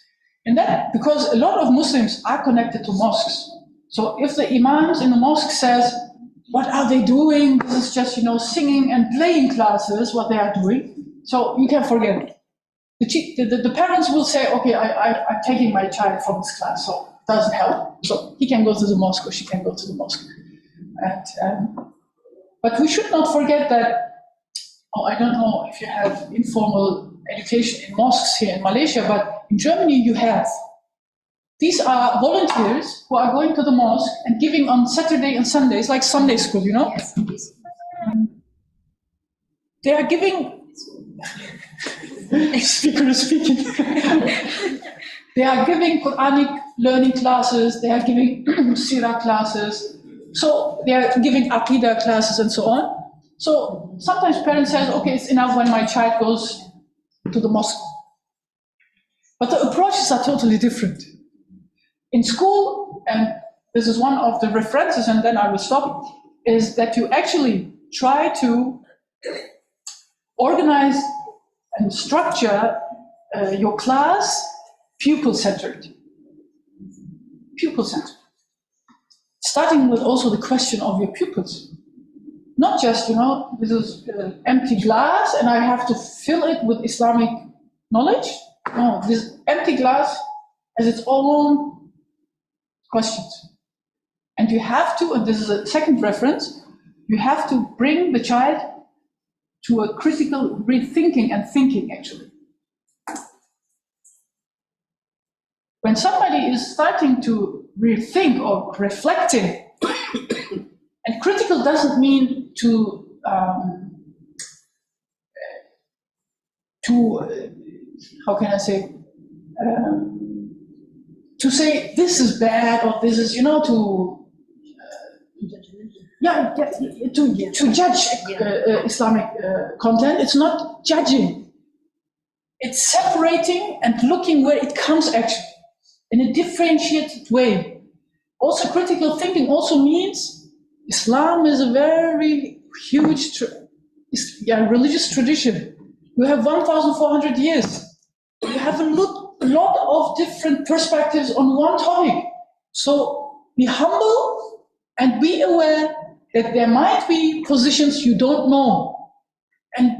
And that because a lot of Muslims are connected to mosques. So if the imams in the mosque says, what are they doing? This is just, singing and playing classes, what they are doing. So you can forget it. The parents will say, okay, I'm taking my child from this class, so it doesn't help. So he can go to the mosque or she can go to the mosque. But we should not forget that, I don't know if you have informal education in mosques here in Malaysia, but in Germany you have. These are volunteers who are going to the mosque and giving on Saturday and Sundays, like Sunday school, Yes. They are giving, speaker is speaking. They are giving Quranic learning classes, they are giving Sirah classes, so they are giving Aqidah classes and so on. So sometimes parents say, okay, it's enough when my child goes to the mosque. But the approaches are totally different. In school, and this is one of the references, and then I will stop, is that you actually try to organize and structure your class pupil-centered. Pupil-centered. Starting with also the question of your pupils. Not just, this is an empty glass and I have to fill it with Islamic knowledge. No, this empty glass has its own questions. And you have to, and this is a second reference, you have to bring the child to a critical rethinking and thinking, actually. When somebody is starting to rethink or reflecting, and critical doesn't mean to how can I say, to say this is bad or this is, to judge Islamic content. It's not judging. It's separating and looking where it comes actually in a differentiated way. Also, critical thinking also means Islam is a very huge religious tradition. You have 1,400 years. You have a lot of different perspectives on one topic. So be humble and be aware that there might be positions you don't know. And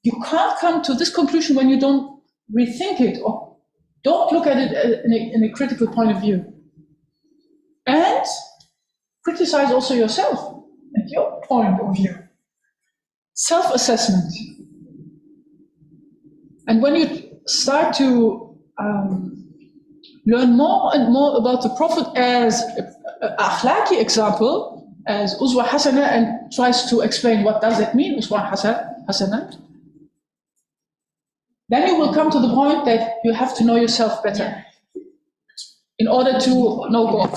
you can't come to this conclusion when you don't rethink it or don't look at it in a critical point of view. And criticize also yourself and your point of view. Self-assessment. And when you start to learn more and more about the Prophet as an akhlaqi example, as Uswa Hasana, and tries to explain what does it mean, Uswa Hasana, then you will come to the point that you have to know yourself better in order to know God,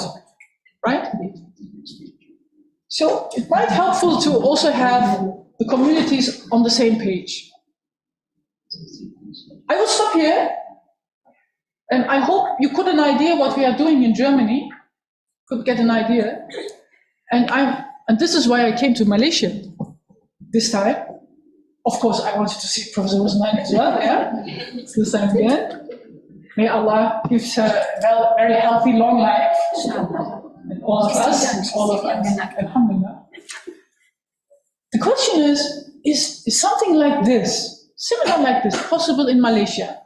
right? So it might be helpful to also have the communities on the same page. I will stop here, and I hope you got an idea what we are doing in Germany, could get an idea. And this is why I came to Malaysia this time. Of course, I wanted to see Professor Usman as well, this time again. May Allah give her a very healthy, long life. And all of us. Alhamdulillah. The question is something like this, similar like this, possible in Malaysia?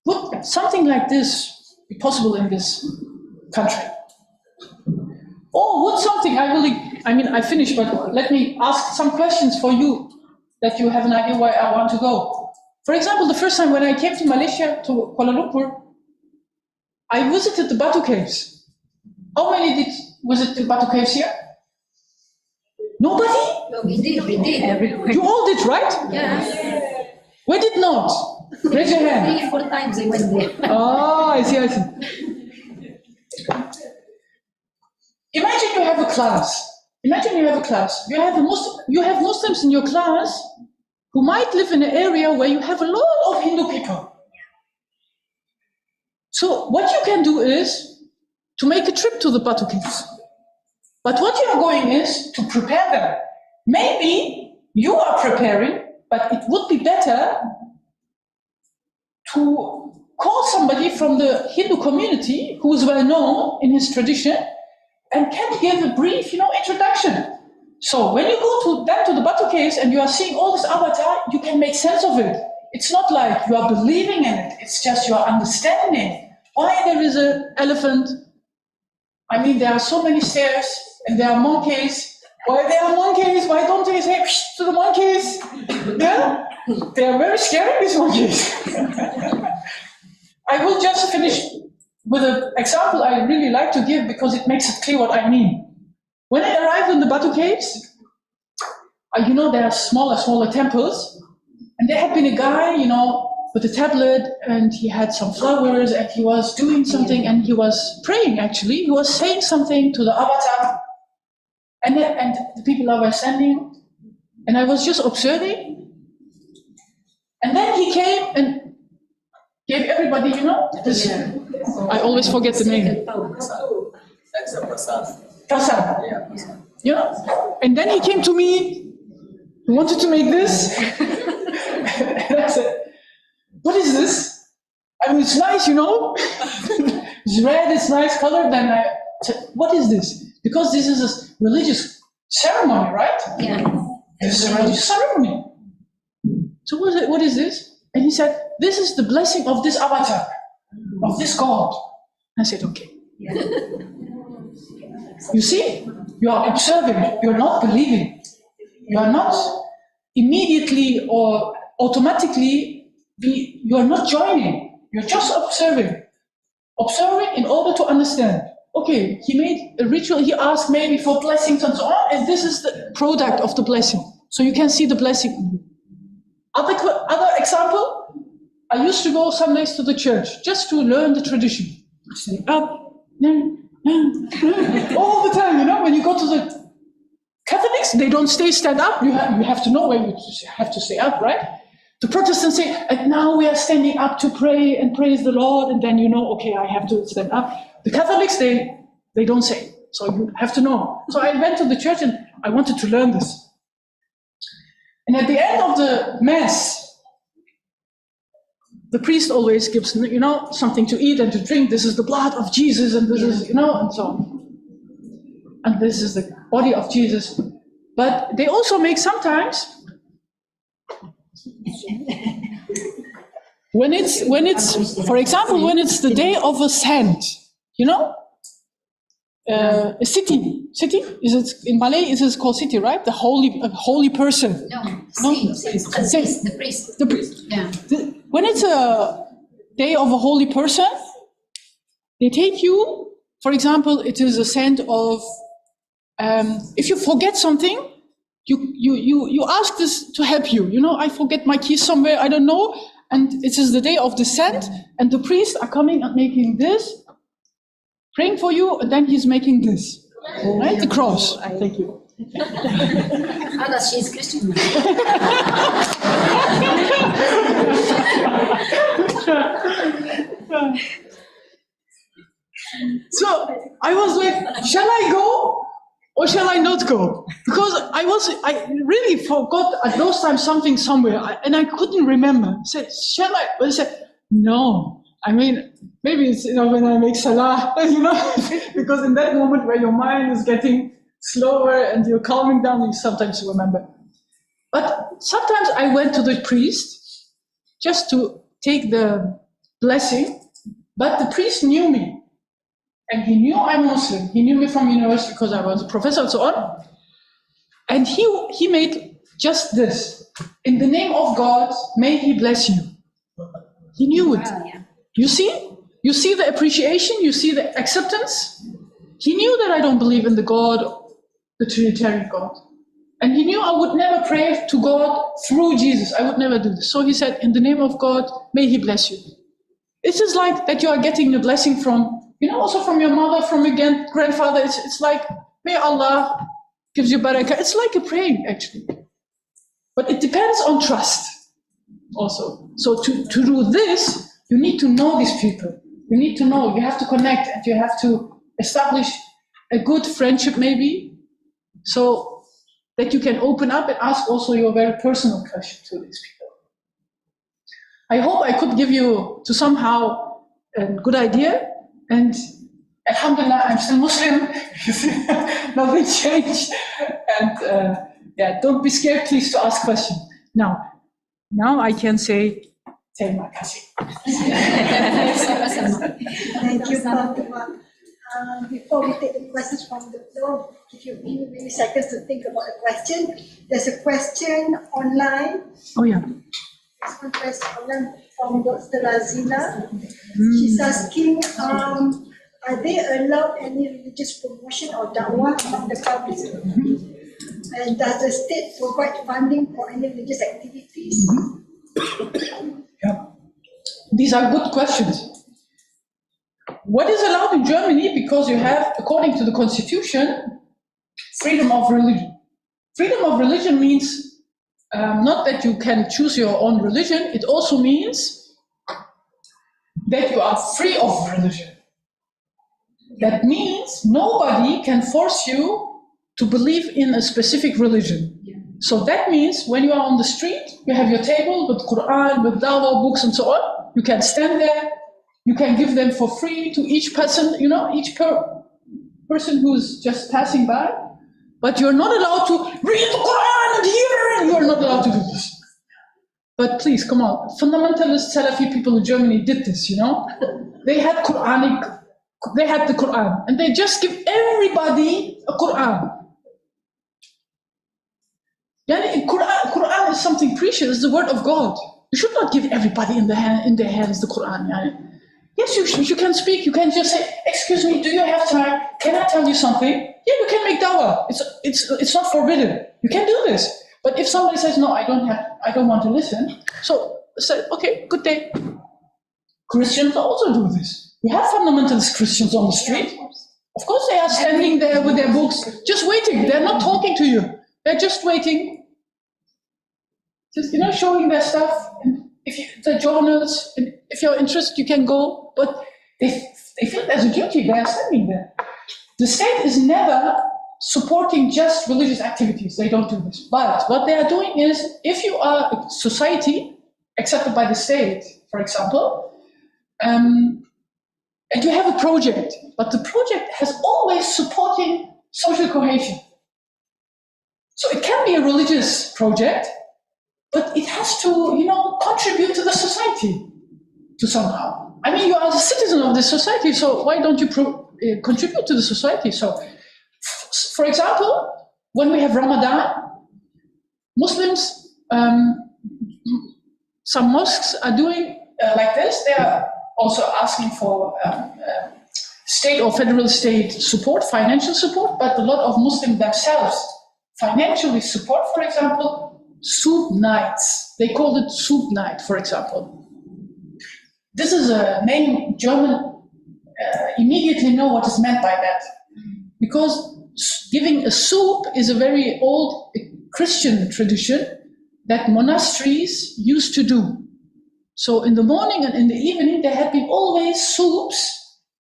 Would something like this be possible in this country? Or would something, I finished, but let me ask some questions for you that you have an idea where I want to go. For example, the first time when I came to Malaysia, to Kuala Lumpur, I visited the Batu Caves. How many did visit the Batu Caves here? Nobody? No, we did. You all did, right? Yeah. We did not. Raise your hand. 3, 4 times I went there. Oh, I see. Imagine you have a class. You have Muslims in your class who might live in an area where you have a lot of Hindu people. So what you can do is to make a trip to the Batu Caves. But what you are going is to prepare them. Maybe you are preparing, but it would be better to call somebody from the Hindu community who is well known in his tradition and can give a brief, introduction. So when you go to the Batu Caves and you are seeing all this avatar, you can make sense of it. It's not like you are believing in it. It's just you are understanding why there is an elephant. I mean, there are so many stairs and there are monkeys. Why there are monkeys? Why don't they say to the monkeys? Yeah, they are very scary, these monkeys. I will just finish with an example I really like to give because it makes it clear what I mean. When I arrived in the Batu Caves, there are smaller temples, and there had been a guy, with a tablet, and he had some flowers, and he was doing something, and he was praying, actually. He was saying something to the avatar, and the people were standing, and I was just observing, and then he came and gave everybody, this. I always forget the name. That's a prasad. Prasad. Yeah. And then he came to me, he wanted to make this, and I said, what is this? I mean, it's nice, It's red, it's nice color. Then I said, what is this? Because this is a religious ceremony, right? Yeah. This is a religious ceremony. So what is this? And he said, this is the blessing of this avatar, of this God. I said, okay. Yeah. You see, you are observing, you're not believing. You are not immediately or automatically, you are not joining. You're just observing. Observing in order to understand. Okay, he made a ritual, he asked maybe for blessings and so on, and this is the product of the blessing. So you can see the blessing. Other example, I used to go some days to the church just to learn the tradition. Up, all the time, when you go to the Catholics, they don't stand up. You have to know where you have to stay up, right? The Protestants say, and now we are standing up to pray and praise the Lord, and then okay, I have to stand up. The Catholics, they don't say, so you have to know. So I went to the church and I wanted to learn this. And at the end of the Mass, the priest always gives, something to eat and to drink. This is the blood of Jesus, and this is, and so on. And this is the body of Jesus. But they also make sometimes, when it's, for example, when it's the day of a saint, a city, is it in Malay? Is it called city, right? The holy person. No, Saint. the priest. The priest. Yeah. When it's a day of a holy person, they take you. For example, it is a saint of. If you forget something, you ask this to help you. I forget my keys somewhere. I don't know, and it is the day of the saint, and the priests are coming and making this. Praying for you, and then he's making this, right? The cross. Thank you. Unless she's Christian. So I was like, shall I go or shall I not go? Because I really forgot at those times something somewhere, and I couldn't remember. I said, shall I? But I said, no. I mean, maybe it's, when I make salah, because in that moment where your mind is getting slower and you're calming down, you sometimes remember. But sometimes I went to the priest just to take the blessing, but the priest knew me. And he knew I'm Muslim. He knew me from university because I was a professor and so on. And he made just this. In the name of God, may he bless you. He knew it. Oh, yeah. You see the appreciation, you see the acceptance. He knew that I don't believe in the God, the Trinitarian God. And he knew I would never pray to God through Jesus. I would never do this. So he said, in the name of God, may he bless you. It's just like that you are getting a blessing from, also from your mother, from your grandfather. It's like, may Allah gives you barakah. It's like a praying, actually. But it depends on trust also. So to do this, you need to know these people. You need to know, you have to connect, and you have to establish a good friendship maybe, so that you can open up and ask also your very personal question to these people. I hope I could give you to somehow a good idea, and alhamdulillah, I'm still Muslim. Nothing changed. And don't be scared, please, to ask questions. Now I can say, terima kasih. Thank you, Fatima. Before we take the questions from the floor, give you maybe seconds to think about the question. There's a question online. Oh yeah. There's one question online from Dr. Razina. She's asking, are they allowed any religious promotion or da'wah from the public? And does the state provide funding for any religious activities? Yeah. These are good questions. What is allowed in Germany, because you have, according to the constitution, freedom of religion. Freedom of religion means not that you can choose your own religion, it also means that you are free of religion. That means nobody can force you to believe in a specific religion. So that means when you are on the street, you have your table with Quran, with dawah books and so on. You can stand there, you can give them for free to each person, each person who's just passing by. But you're not allowed to read the Quran and hear, and you're not allowed to do this. But please, come on. Fundamentalist Salafi people in Germany did this, They had the Quran, and they just give everybody a Quran. Quran is something precious, it's the word of God. You should not give everybody in their hands the Quran. Yes, you can speak, you can just say, excuse me, do you have time? Can I tell you something? Yeah, you can make dawah. It's not forbidden. You can do this. But if somebody says, no, I don't want to listen, so say, okay, good day. Christians also do this. We have fundamentalist Christians on the street. Of course they are standing there with their books, just waiting. They're not talking to you. They're just waiting. Just, showing their stuff. And the journals, and if you're interested, you can go. But they feel there's a duty. They are standing there. The state is never supporting just religious activities. They don't do this. But what they are doing is, if you are a society accepted by the state, for example, and you have a project, but the project has always supporting social cohesion. So it can be a religious project, but it has to, contribute to the society to somehow. I mean, you are a citizen of the society, so why don't you contribute to the society? So, for example, when we have Ramadan, Muslims, some mosques are doing like this. They are also asking for state or federal state support, financial support, but a lot of Muslims themselves financially support, for example, soup nights. They call it soup night, for example. This is a name German immediately know what is meant by that. Because giving a soup is a very old Christian tradition that monasteries used to do. So in the morning and in the evening, there had been always soups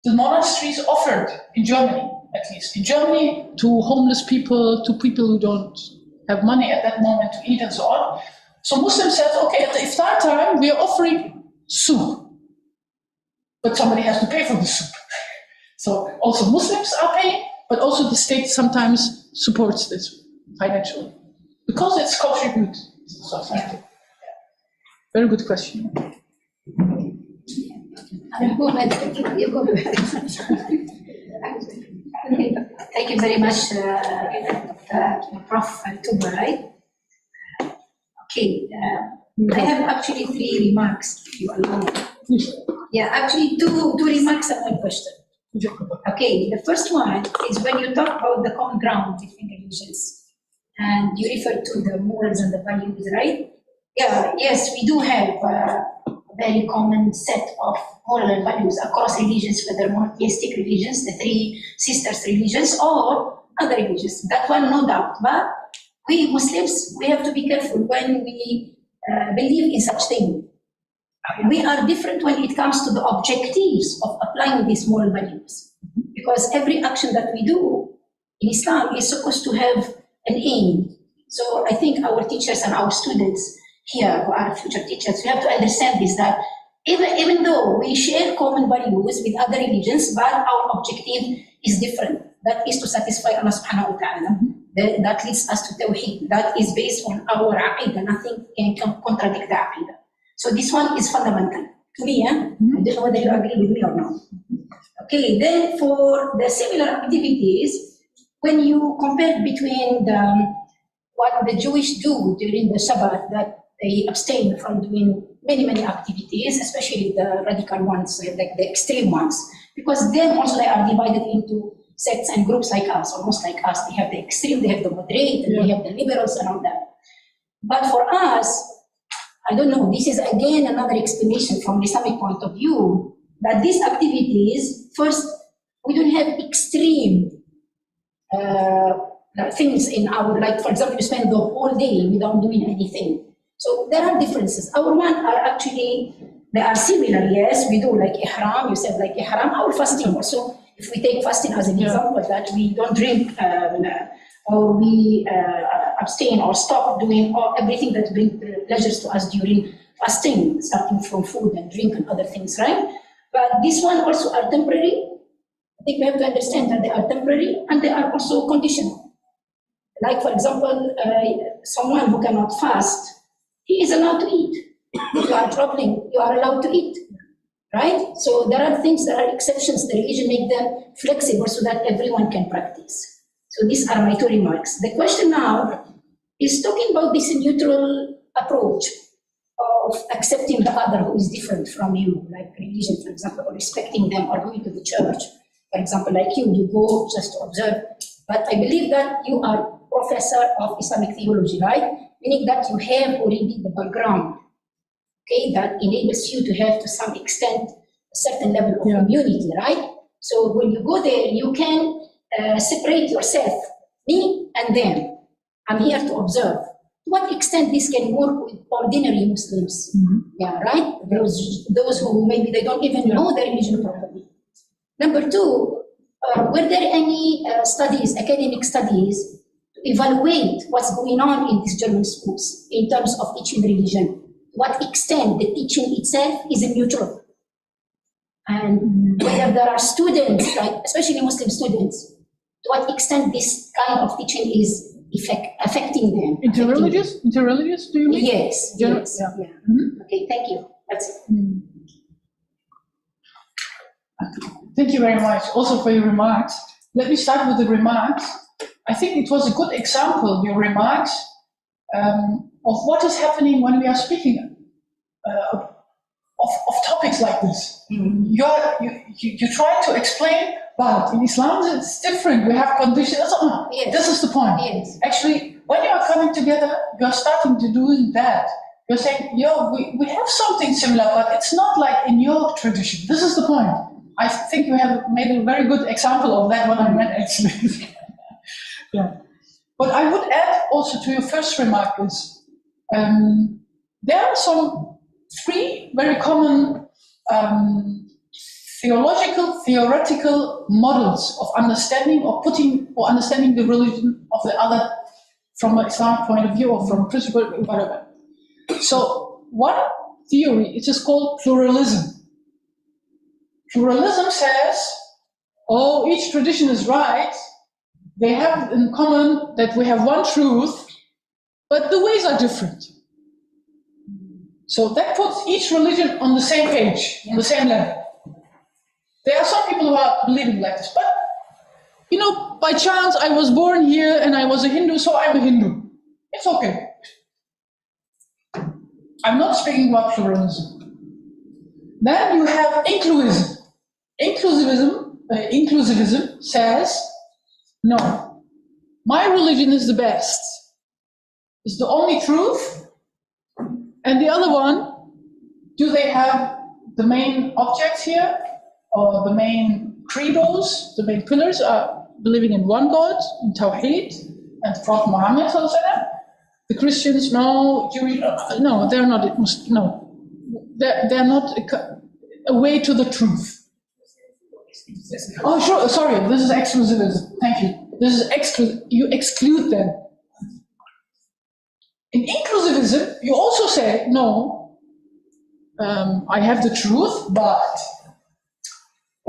the monasteries offered in Germany, at least. In Germany, to homeless people, to people who don't have money at that moment to eat and so on. So Muslims said, okay, at the iftar time, we are offering soup. But somebody has to pay for the soup. So also Muslims are paying, but also the state sometimes supports this financially. Because it's contribute to society. Very good question. Okay. Thank you very much, Prof. Tuba. Okay, I have actually 3 remarks, if you allow me. Yeah, actually two remarks and 1 question. Okay, the first one is when you talk about the common ground between religions. And you refer to the morals and the values, right? Yeah, yes, we do have a very common set of moral and values across religions, whether monotheistic religions, the three sisters religions, or other religions. That one, no doubt. But we Muslims, we have to be careful when we believe in such thing. We are different when it comes to the objectives of applying these moral values. Because every action that we do in Islam is supposed to have an aim. So I think our teachers and our students here, who are future teachers, we have to understand this, that even though we share common values with other religions, but our objective is different. That is to satisfy Allah subhanahu wa ta'ala. That leads us to Tawheed. That is based on our aqidah. Nothing can contradict the aqidah. So this one is fundamental to me. I don't know whether you agree with me or not. Okay, then for the similar activities, when you compare between what the Jewish do during the Sabbath, that they abstain from doing many activities, especially the radical ones, like the extreme ones, because them also they are divided into sects and groups like us, almost like us. They have the extreme, they have the moderate, and they have the liberals and all that. But for us, I don't know, this is again another explanation from the Islamic point of view, that these activities, first, we don't have extreme things in our, like for example, you spend the whole day without doing anything. So there are differences. Our one are actually, they are similar, yes, we do like ihram, you said like ihram, our fasting also, if we take fasting as an example, that we don't drink or we abstain or stop doing everything that brings pleasures to us during fasting, starting from food and drink and other things, right? But this one also are temporary. I think we have to understand that they are temporary and they are also conditional. Like for example, someone who cannot fast, he is allowed to eat. If you are traveling, you are allowed to eat, right? So there are things, there are exceptions. The religion make them flexible so that everyone can practice. So these are my two remarks. The question now is talking about this neutral approach of accepting the other who is different from you, like religion, for example, or respecting them, or going to the church. For example, like you go just to observe. But I believe that you are professor of Islamic theology, right? Meaning that you have already the background, okay, that enables you to have to some extent a certain level of immunity, right? So when you go there, you can separate yourself, me and them. I'm here to observe. To what extent this can work with ordinary Muslims? Yeah, right? Those who maybe they don't even know their religion properly. Number two, were there any studies, academic studies, to evaluate what's going on in these German schools in terms of teaching religion? To what extent the teaching itself is neutral? And whether there are students, like especially Muslim students, to what extent this kind of teaching is affecting them? Interreligious? Interreligious, do you mean? Yes, yes. Yeah. Okay, thank you. That's it. Thank you very much also for your remarks. Let me start with the remarks. I think it was a good example, your remarks, of what is happening when we are speaking of topics like this. You try to explain, but in Islam it's different. We have conditions. Yes. This is the point. Yes. Actually, when you are coming together, you are starting to do that. You're saying, we have something similar, but it's not like in your tradition. This is the point. I think you have made a very good example of that, what I meant actually. Yeah. But I would add also to your first remark is, there are some three very common theoretical models of understanding or understanding the religion of the other from an Islamic point of view or from principle, whatever. So one theory, it is called pluralism. Pluralism says, each tradition is right. They have in common that we have one truth, but the ways are different. So that puts each religion on the same page, on the same level. There are some people who are believing like this, but by chance I was born here and I was a Hindu, so I'm a Hindu. It's okay. I'm not speaking about pluralism. Then you have inclusivism. Inclusivism says, no, my religion is the best. is the only truth? And the other one, do they have the main objects here, or the main credos, the main pillars are believing in one God, in Tawheed, and the Prophet Muhammad. The Christians, no. Jewish, no, they're not. No, they're not a way to the truth. Oh, sure. Sorry, this is exclusivism. Thank you. This is you exclude them. In inclusivism, you also say no. I have the truth, but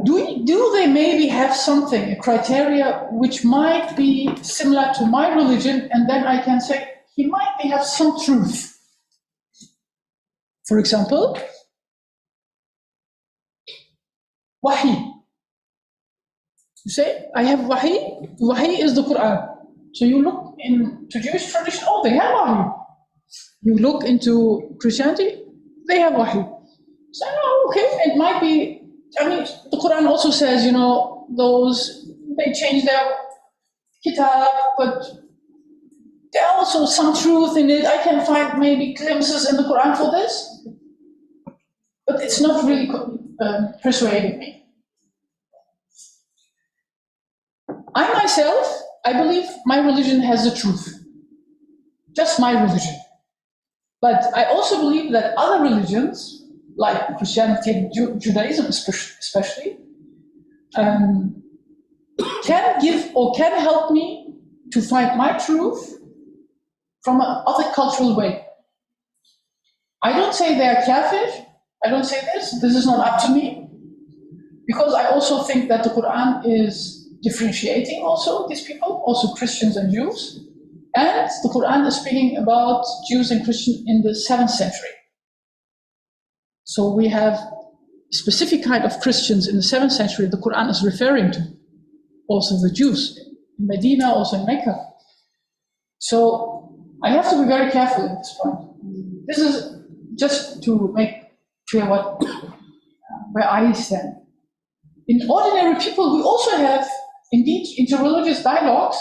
do they maybe have something, a criteria which might be similar to my religion, and then I can say he might have some truth. For example, wahi. You say, I have wahi. Wahi is the Quran. So you look into Jewish tradition, oh, they have wahi. You look into Christianity, they have wahi. So, oh, okay, it might be, I mean, the Quran also says, those, they change their kitab, but there are also some truth in it. I can find maybe glimpses in the Quran for this, but it's not really persuading me. I myself, I believe my religion has the truth. Just my religion. But I also believe that other religions, like Christianity and Judaism especially, can give or can help me to find my truth from another cultural way. I don't say they are kafir. I don't say this. This is not up to me. Because I also think that the Quran is differentiating also these people, also Christians and Jews. And the Quran is speaking about Jews and Christians in the 7th century. So we have a specific kind of Christians in the 7th century the Quran is referring to. Also the Jews in Medina, also in Mecca. So I have to be very careful at this point. This is just to make clear where I stand. In ordinary people, we also have indeed interreligious dialogues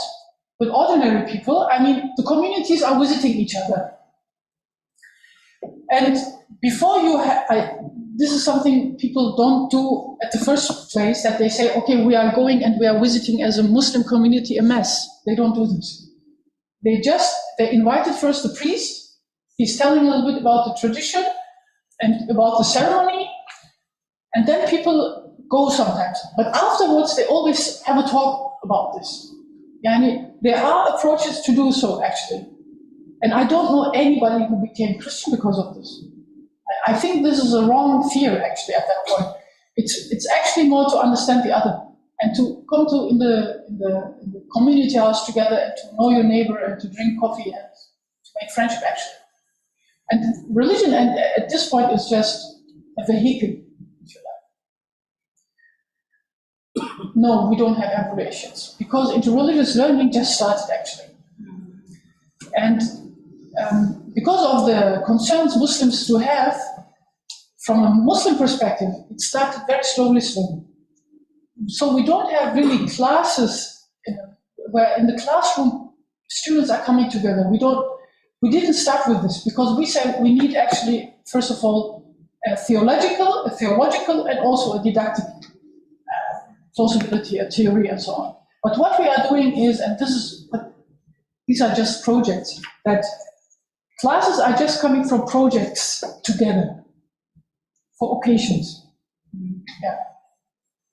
with ordinary people. I mean, the communities are visiting each other. And before this is something people don't do at the first place, that they say, okay, we are going and we are visiting as a Muslim community a mass. They don't do this. They invited first the priest. He's telling a little bit about the tradition and about the ceremony. And then people go sometimes. But afterwards, they always have a talk about this. There are approaches to do so, actually. And I don't know anybody who became Christian because of this. I think this is a wrong fear, actually, at that point. It's actually more to understand the other and to come to in the community house together and to know your neighbor and to drink coffee and to make friendship, actually. And religion, and at this point, is just a vehicle. No, we don't have abbreviations because interreligious learning just started, actually. And because of the concerns Muslims do have, from a Muslim perspective, it started very slowly. So we don't have really classes where in the classroom students are coming together. We didn't start with this because we said we need actually, first of all, a theological, and also a didactic plausibility, a theory, and so on. But what we are doing is, and these are just projects, that classes are just coming from projects together for occasions. Yeah.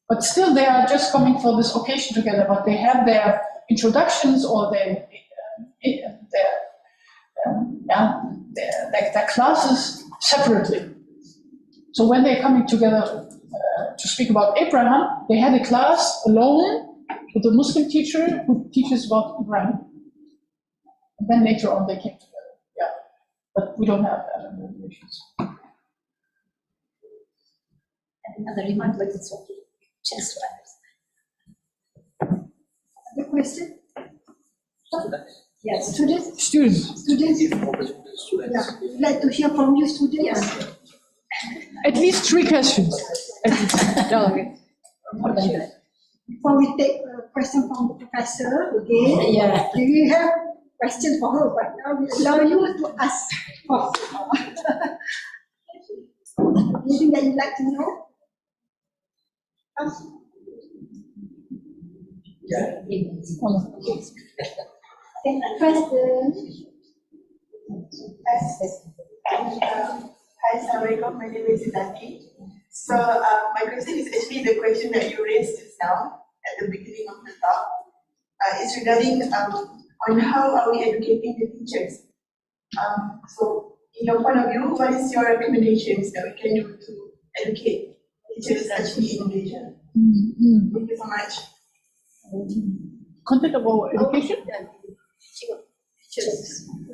But still they are just coming for this occasion together, but they have their introductions or their classes separately. So when they're coming together to speak about Abraham, they had a class alone with a Muslim teacher who teaches about Abraham. And then later on they came together. Yeah. But we don't have that in the regulations. Another remark, but it's okay. Just The question? yes. Students? Students. Yeah. We'd like to hear from you, students. Yeah. At least 3 questions. At least. Yeah, okay. More than that. Before we take a question from the professor again, Yeah. do you have question for her, but now we allow you to ask for anything that you'd like to know. Yeah. Press the. Hi, Assalamualaikum. My name is Zaki. So my question is actually the question that you raised just now at the beginning of the talk. It's regarding on how are we educating the teachers. So in your point of view, what is your recommendations that we can do to educate teachers actually in Malaysia? Thank you so much. Content about education?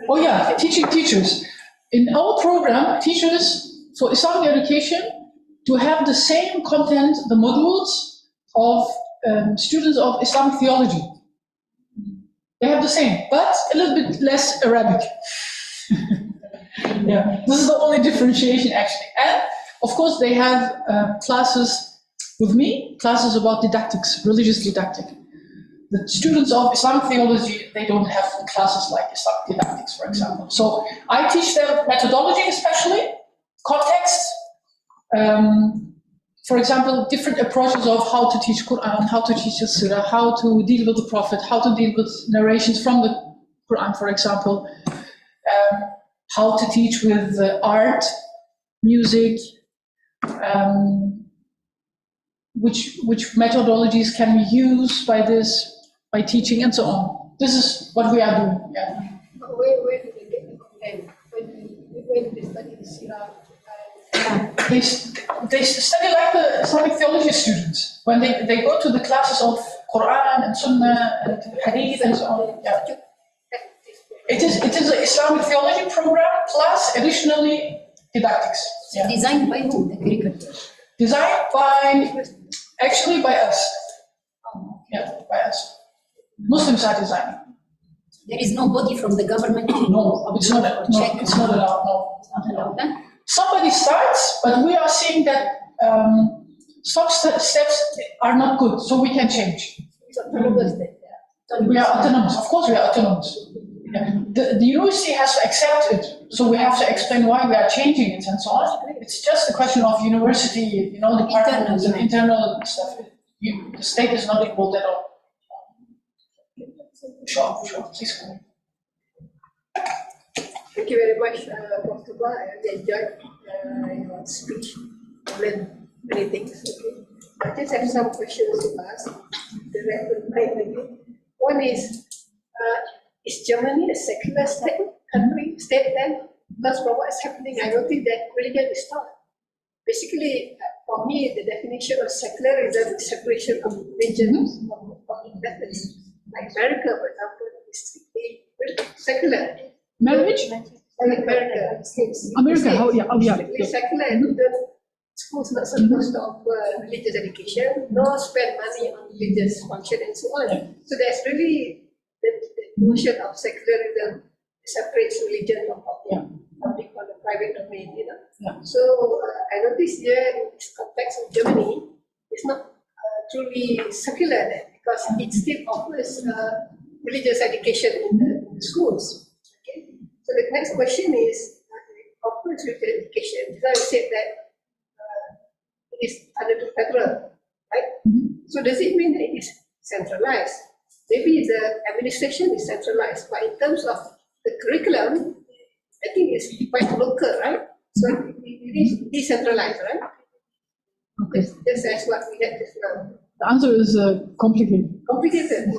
Oh yeah, teaching teachers. In our program, teachers for Islamic education to have the same content, the modules of students of Islamic theology. They have the same, but a little bit less Arabic. Yeah, this is the only differentiation actually. And of course, they have classes with me, classes about didactics, religious didactic. The students of Islamic theology, they don't have classes like Islamic didactics, for example. So I teach them methodology, especially context. For example, different approaches of how to teach Quran, how to teach the Surah, how to deal with the Prophet, how to deal with narrations from the Quran, for example, how to teach with art, music, which methodologies can we use by teaching and so on. This is what we are doing. Yeah. Where do they get the content? When they study the Sirah? They study like the Islamic theology students. When they go to the classes of Quran and Sunnah and Hadith and so on. Yeah. It is an Islamic theology program plus additionally didactics. Yeah. Designed by who, the curriculum? Designed actually by us. Yeah, by us. Muslims are designing. There is nobody from the government. No, it's not allowed. No, it's not allowed. No, it's not allowed. Huh? Somebody starts, but we are seeing that some steps are not good, so we can change. It's autonomous then. We are autonomous. Of course, we are autonomous. Yeah. The university has to accept it, so we have to explain why we are changing it and so on. It's just a question of university, departments and internal stuff. The state is not involved at all. Sure, please go. Thank you very much, Dr. Ba. I really enjoyed your speech. I learned many things. Okay. I just have some questions to ask. One is Germany a secular state then? Because from what's happening, I noticed that religion is taught. Basically, for me, the definition of secularism is separation of religion from methods. Like America, for example, is strictly secular. Marriage? America. Yeah. Secular, and the schools not supposed to offer religious education, nor spend money on religious function and so on. So there's really the notion of secularism separates religion from public or the private domain, Yeah. So I noticed here in this context of Germany, it's not truly secular then, because it still offers religious education in the schools. Okay? So the next question is, it offers religious education. Because I said that it is under the federal, right? So does it mean that it is centralized? Maybe the administration is centralized, but in terms of the curriculum, I think it's quite local, right? So it is decentralized, right? Okay. Just as what we had just now. The answer is complicated. Complicated.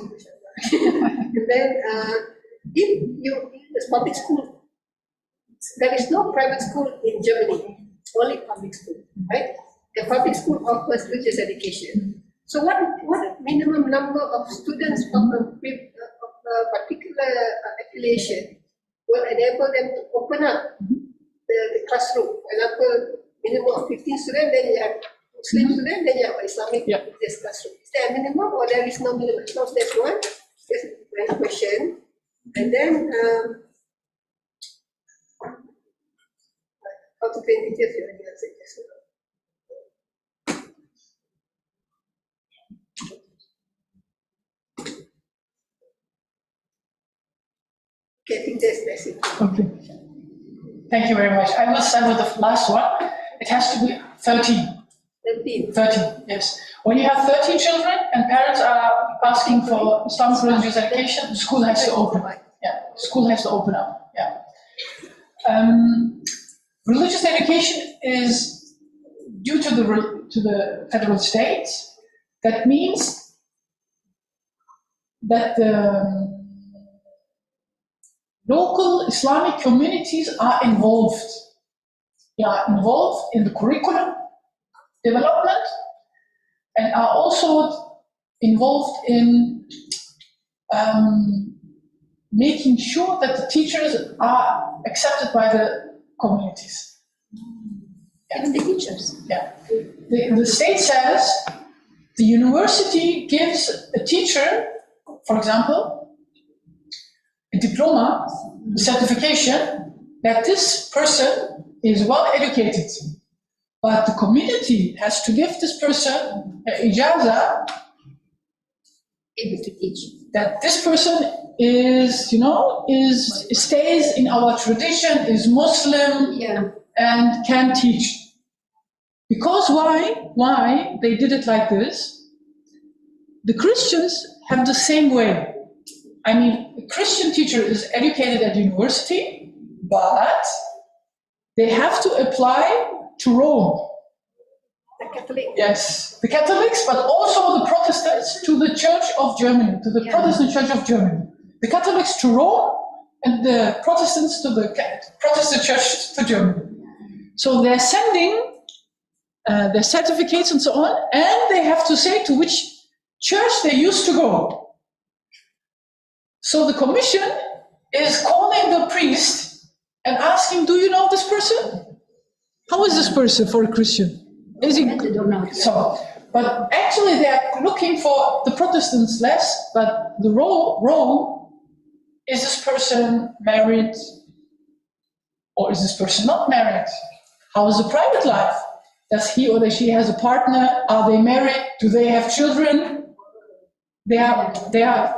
And then, if you use public school, there is no private school in Germany, only public school, right? The public school offers religious education. So what minimum number of students of a particular affiliation will enable them to open up the classroom? For example, minimum of 15 students, then you have Muslim students, then you have Islamic religious classroom. Is there a minimum or there is no minimum? So that's one. That's one question. And then, how to train teachers, you already answered this one. Okay. Thank you very much. I will start with the last one. It has to be 13. 13. 13, yes. When you have 13 children and parents are asking for Islamic religious education, the school has to open. Yeah, school has to open up. Yeah. Religious education is due to the federal states. That means that the local Islamic communities are involved. They are involved in the curriculum development and are also involved in making sure that the teachers are accepted by the communities. Even the teachers. Yeah. The state says the university gives a teacher, for example, a diploma, a certification that this person is well educated. But the community has to give this person an ijaza Able to teach. that this person is, stays in our tradition, is Muslim, Yeah. and can teach. Because why they did it like this? The Christians have the same way. I mean, a Christian teacher is educated at university, but they have to apply to Rome. The Catholic. Yes, the Catholics, but also the Protestants to the Church of Germany, to the Yeah. Protestant Church of Germany. The Catholics to Rome, and the Protestants to the Protestant Church to Germany. So they're sending their certificates and so on, and they have to say to which church they used to go. So the commission is calling the priest and asking, do you know this person? How is this person for a Christian? Is he Recommended or not? so? But actually, they are looking for the Protestants less. But the Rome, is this person married, or is this person not married? How is the private life? Does he or she has a partner? Are they married? Do they have children? They are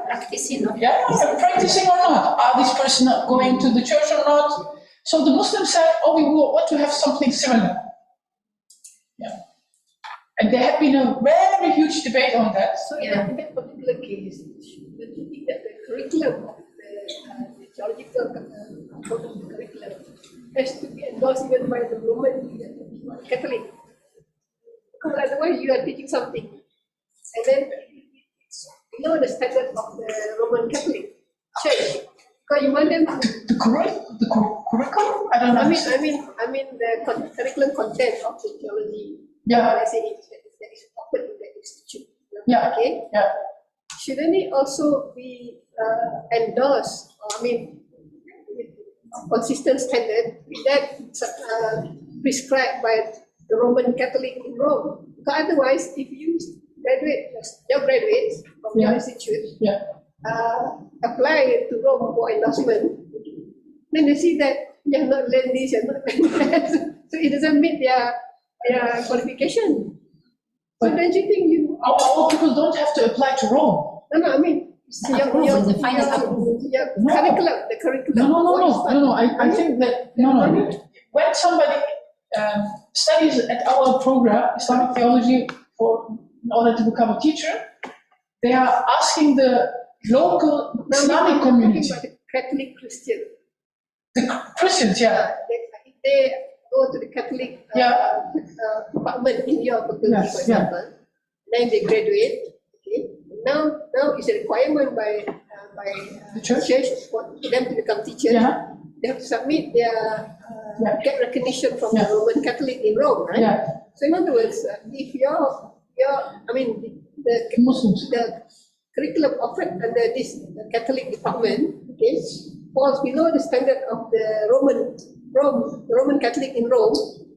Practicing. Or yeah, practicing or not? Are this person not going to the church or not? So the Muslims said, oh, we want to have something similar. Yeah. And there had been a very huge debate on that. So Yeah. in that particular case, don't you think that the curriculum of the theological curriculum has to be endorsed even by the Roman Catholic? Because otherwise you are teaching something, and then below the standard of the Roman Catholic Church. Because you want them to, The curriculum? I don't know. I mean the curriculum content of the theology. Yeah. Let's say that is offered in the institute. Yeah. Okay. Yeah. Shouldn't it also be endorsed, or, with a consistent standard that prescribed by the Roman Catholic in Rome? Because otherwise, if you your graduates from your Yeah. institute Yeah. apply to Rome for endorsement, then they see that you have not learned this, you have not learned that, so it doesn't meet their qualification. So But- don't you think you? Our people don't have to apply to Rome. No, I mean, approval, the final approval. your curriculum, the curriculum. No. I think that no. When somebody studies at our program, Islamic theology, in order to become a teacher, they are asking the local Islamic community, The Catholic Christian. the Christians, yeah. If they go to the Catholic department in your faculty, Yes, for example, then they graduate. Okay. Now it's a requirement by The church? for them to become teachers. Yeah. They have to submit their get recognition from Yeah. the Roman Catholic in Rome, right? Yeah. So in other words, if the Muslims. the curriculum offered under this Catholic department, okay, falls below the standard of the Roman Catholic in Rome,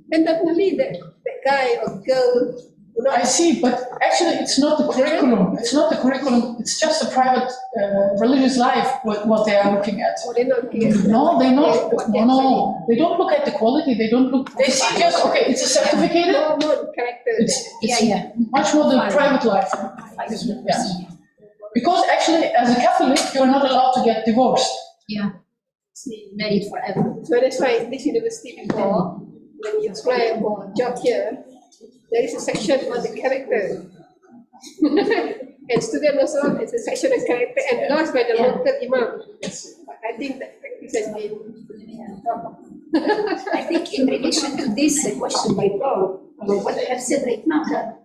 then definitely that guy or girl will not. I see, but actually it's not the curriculum. It's not the curriculum. It's just a private religious life what they are looking at. Or they're not looking at No, they're not. what they're No, they don't look at the quality. They don't look. They see just okay. It's a certificate. studying. More character. It's Yeah. much more the private life. Yeah. Because actually, as a Catholic, you are not allowed to get divorced. Yeah. Married forever. So that's why this university before, when you apply for a job here, there is a section on the character. And student also, it's a section on character endorsed by the local imam. But I think that practice has been I think in relation to this question by Paul, what I have said right now, that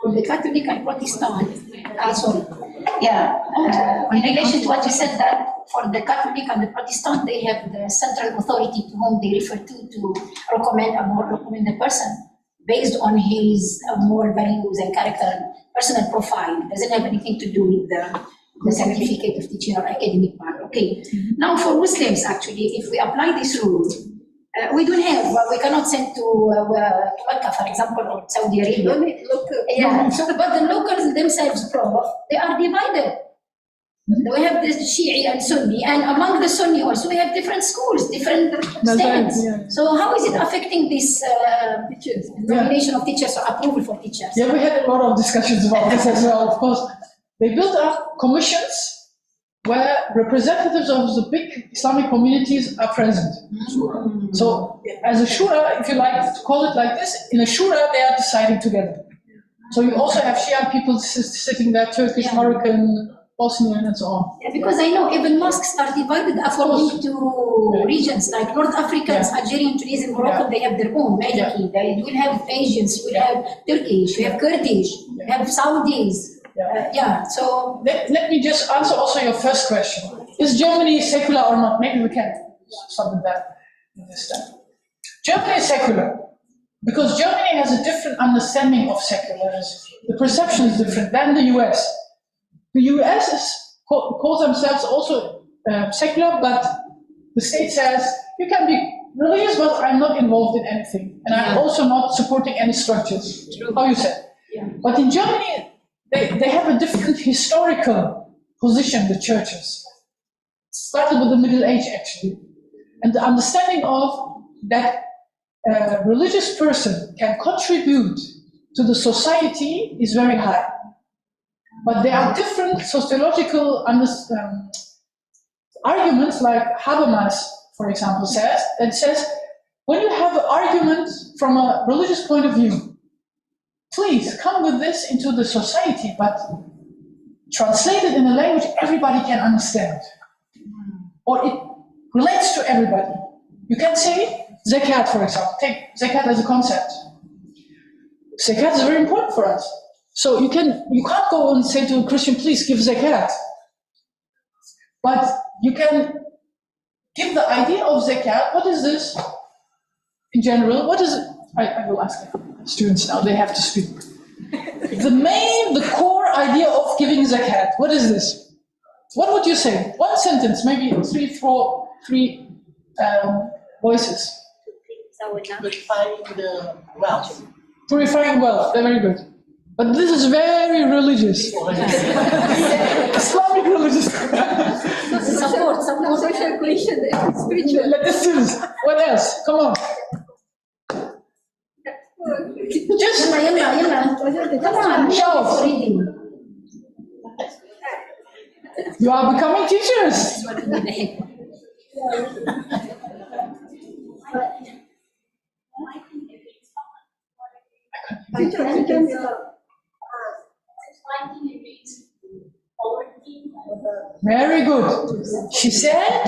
for the Catholic and Protestant, in relation to what you said, that for the Catholic and the Protestant, they have the central authority to whom they refer to recommend the person based on his moral values and character, personal profile. It doesn't have anything to do with the certificate of teaching or academic part. Okay. Now for Muslims, actually, if we apply this rule, we don't have, we cannot send to Mecca, for example, or Saudi Arabia. only local. Yeah, but the locals themselves, Prof, they are divided. We have the Shi'i and Sunni, and among the Sunni also we have different schools, different states. Yeah. So how is it affecting this nomination of teachers or approval for teachers? Yeah, we had a lot of discussions about this as well. Of course, they built up commissions where representatives of the big Islamic communities are present. So, as a shura, if you like to call it like this, in a shura they are deciding together. So you also have Shia people sitting there, Turkish, Moroccan, Bosnian, and so on. Yeah, because I know even mosques are divided according to regions, like North Africans, Algerian, Tunisian, Moroccan, they have their own Maliki. They will have Asians, we have Turkish, we have Kurdish, we have Saudis. So let me just answer also your first question. Is Germany secular or not? Maybe we can start with that this time. Germany is secular because Germany has a different understanding of secularism. The perception is different than the US. The US calls themselves also secular, but the state says you can be religious, but I'm not involved in anything, and I'm also not supporting any structures. How you said? But in Germany, they have a different historical position, the churches. Started with the Middle Age, actually. And the understanding of that a religious person can contribute to the society is very high. But there are different sociological arguments, like Habermas, for example, says, when you have an argument from a religious point of view, please come with this into the society, but translate it in a language everybody can understand. Or it relates to everybody. You can say zakat, for example. Take zakat as a concept. Zakat is very important for us. So you can't go and say to a Christian, please give zakat. But you can give the idea of zakat. What is this in general? What is it? I will ask students now, they have to speak. The core idea of giving zakat, what is this? What would you say? One sentence, maybe three voices. Purifying the wealth. Purifying wealth, very good. But this is very religious. Islamic religious. Support. Social question, spiritual. Let the students, what else? Come on. Just Come on, shout. You are becoming teachers. Very good. She said,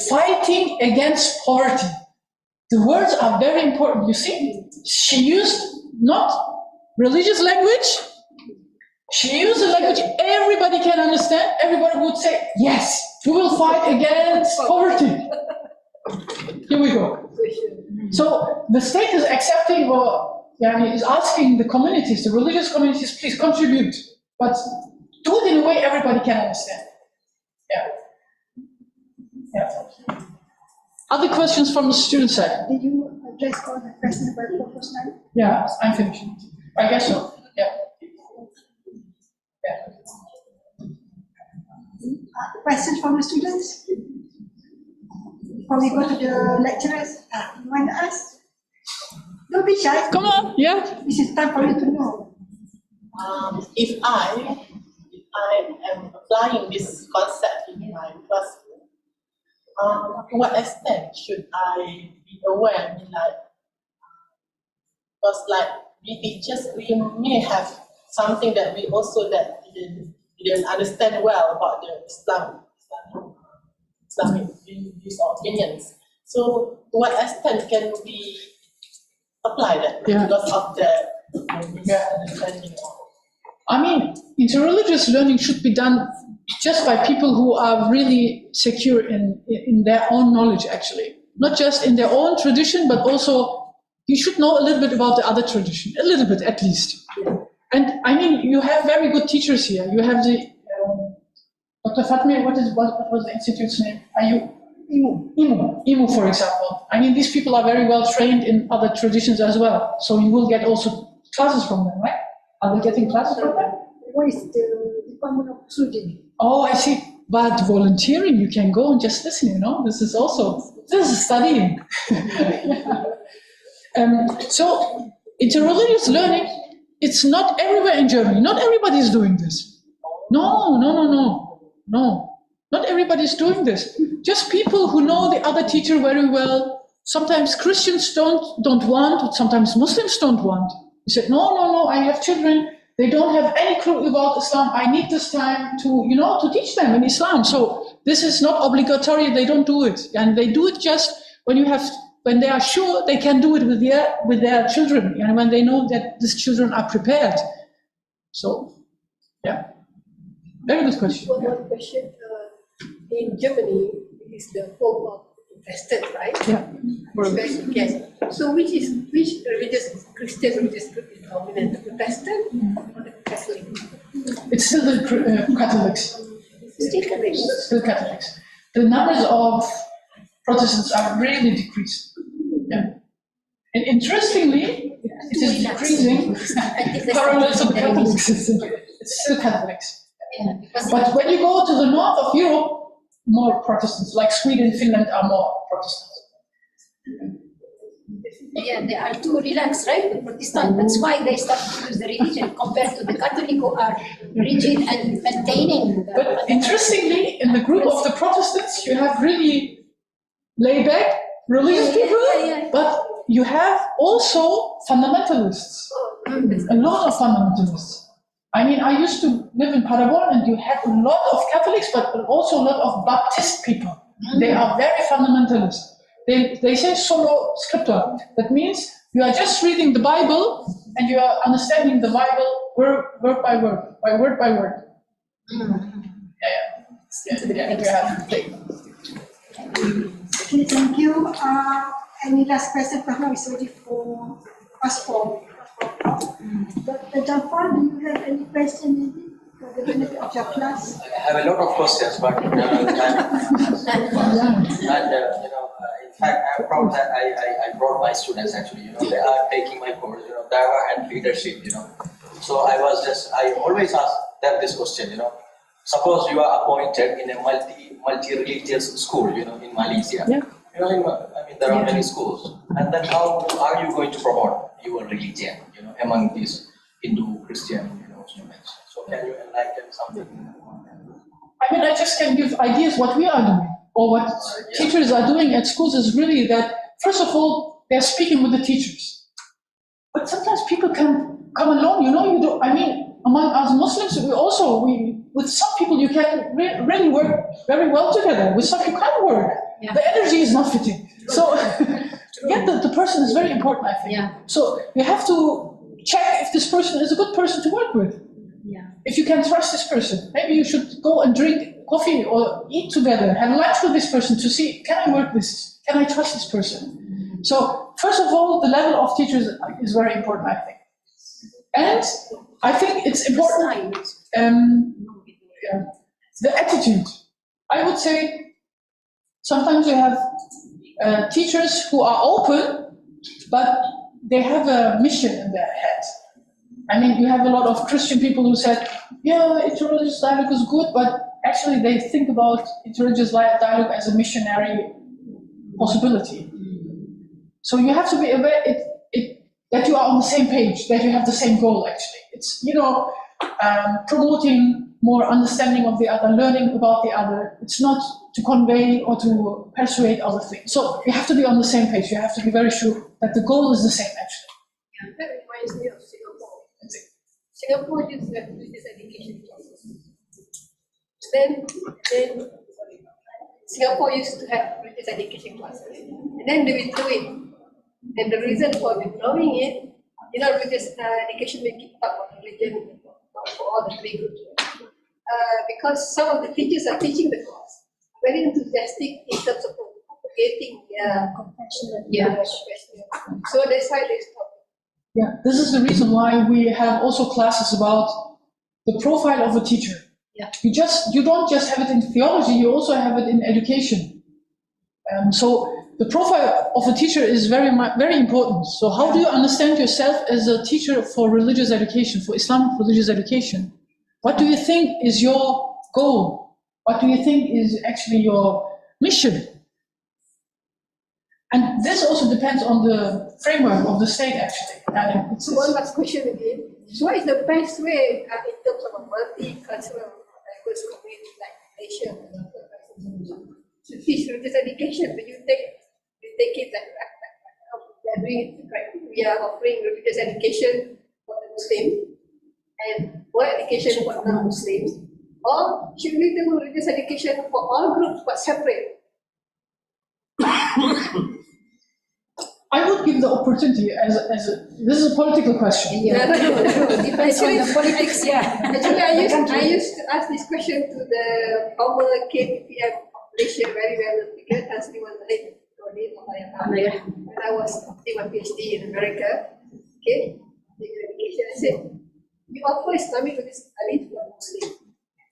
fighting against poverty. The words are very important. You see, she used not religious language. She used a language everybody can understand. Everybody would say, yes, we will fight against poverty. Here we go. So the state is accepting or is asking the communities, the religious communities, please contribute. But do it in a way everybody can understand. Yeah. Other questions from the student side? Did you address all the questions by Professor? Yeah, I'm finished. I guess so. Yeah. Questions from the students? Before we go to the lecturers, you want to ask? Don't be shy. Come on, yeah. This is time for you to know. If I am applying this concept in my classroom, To what extent should I be aware? I mean, like, because like we teachers, we may have something that we also that we didn't understand well about the Islamic views or opinions. So to what extent can we apply that because of the misunderstanding? I mean, interreligious learning should be done just by people who are really secure in their own knowledge, actually. Not just in their own tradition, but also you should know a little bit about the other tradition, a little bit at least. And I mean, you have very good teachers here. You have the, Dr. Fatmi, what was the institute's name? Are you? IMU, for example. I mean, these people are very well trained in other traditions as well. So you will get also classes from them, right? Are they getting classes from them? What is the Department of Sujin? Oh, I see. But volunteering, you can go and just listen, you know? This is studying. So, interreligious learning, it's not everywhere in Germany. Not everybody is doing this. No. Not everybody is doing this. Just people who know the other teacher very well. Sometimes Christians don't want, sometimes Muslims don't want. You said, no, I have children. They don't have any clue about Islam. I need this time to teach them in Islam. So this is not obligatory. They don't do it. And they do it just when they are sure they can do it with their children, and when they know that these children are prepared. So, yeah. Very good question. One more question. In Germany, it is the home of Protestant, right? Yeah. Yes. So which Christian religious group is dominant? The Protestant or the Catholic? It's still the Catholics. Still Catholics. Still Catholics. The numbers of Protestants are really decreased. Yeah. And interestingly, it is decreasing parallel to the Catholics. It's still Catholics. Yeah, But when you go to the north of Europe, more Protestants, like Sweden, Finland are more Protestants. yeah, they are too relaxed, right? The Protestant. That's why they start to use the religion compared to the Catholic who are rigid and maintaining. But interestingly, in the group of the Protestants, you have really laid-back religious people, but you have also fundamentalists. A lot of fundamentalists. I mean, I used to live in Paderborn, and you had a lot of Catholics, but also a lot of Baptist people. They are very fundamentalist. They say solo scriptura. That means you are just reading the Bible, and you are understanding the Bible word by word. Okay, thank you. Any last question? Perhaps it's ready for us for. Dr. Jafar, do you have any question for the benefit of your class? I have a lot of questions, but in fact, I'm proud that I brought my students actually. They are taking my course, Dawah and leadership. So I always ask them this question. Suppose you are appointed in a multi-religious school, in Malaysia. Yeah. There are many schools, and then how are you going to promote your religion, among these Hindu, Christian, students? So can you enlighten something? I mean, I just can give ideas what we are doing, or what teachers are doing at schools is really that, first of all, they're speaking with the teachers. But sometimes people can come alone, among us Muslims, with some people you can really work very well together. With some you can't work. Yeah. The energy is not fitting. So, the person is very important, I think. Yeah. So you have to check if this person is a good person to work with. Yeah. If you can trust this person, maybe you should go and drink coffee or eat together, have lunch with this person to see, can I work this? Can I trust this person? So, first of all, the level of teachers is very important, I think. And I think it's important, the attitude. I would say sometimes you have teachers who are open, but they have a mission in their head. I mean, you have a lot of Christian people who said, interreligious dialogue is good, but actually they think about interreligious dialogue as a missionary possibility. So you have to be aware that you are on the same page, that you have the same goal, actually. It's, promoting more understanding of the other, learning about the other. It's not to convey or to persuade other things. So you have to be on the same page. You have to be very sure that the goal is the same, actually. Yeah, that reminds me of Singapore. Singapore used to have religious education classes. Then Singapore used to have religious education classes. And then they withdrew it. And the reason for withdrawing it, religious education will keep up on religion for all the three groups. Because some of the teachers are teaching the course, very enthusiastic in terms of propagating their compassion. So that's why they stopped. Yeah, this is the reason why we have also classes about the profile of a teacher. Yeah. You don't just have it in theology, you also have it in education. So the profile of a teacher is very important. So how do you understand yourself as a teacher for religious education, for Islamic religious education? What do you think is your goal? What do you think is actually your mission? And this also depends on the framework of the state, actually. So one last question again. So what is the best way in terms of a multicultural diverse community like Malaysia to teach religious education? Do you take it like we are offering religious education for the Muslims and more education for non-Muslims? Or should we do religious education for all groups but separate? I would give the opportunity this is a political question. Yeah, Depends on the politics, yeah. Actually, I used to ask this question to the former KPPM of Malaysia, very well figure, as he was late when I was doing my PhD in America. Okay, education. I said, you offer Islamic religious studies for Muslims,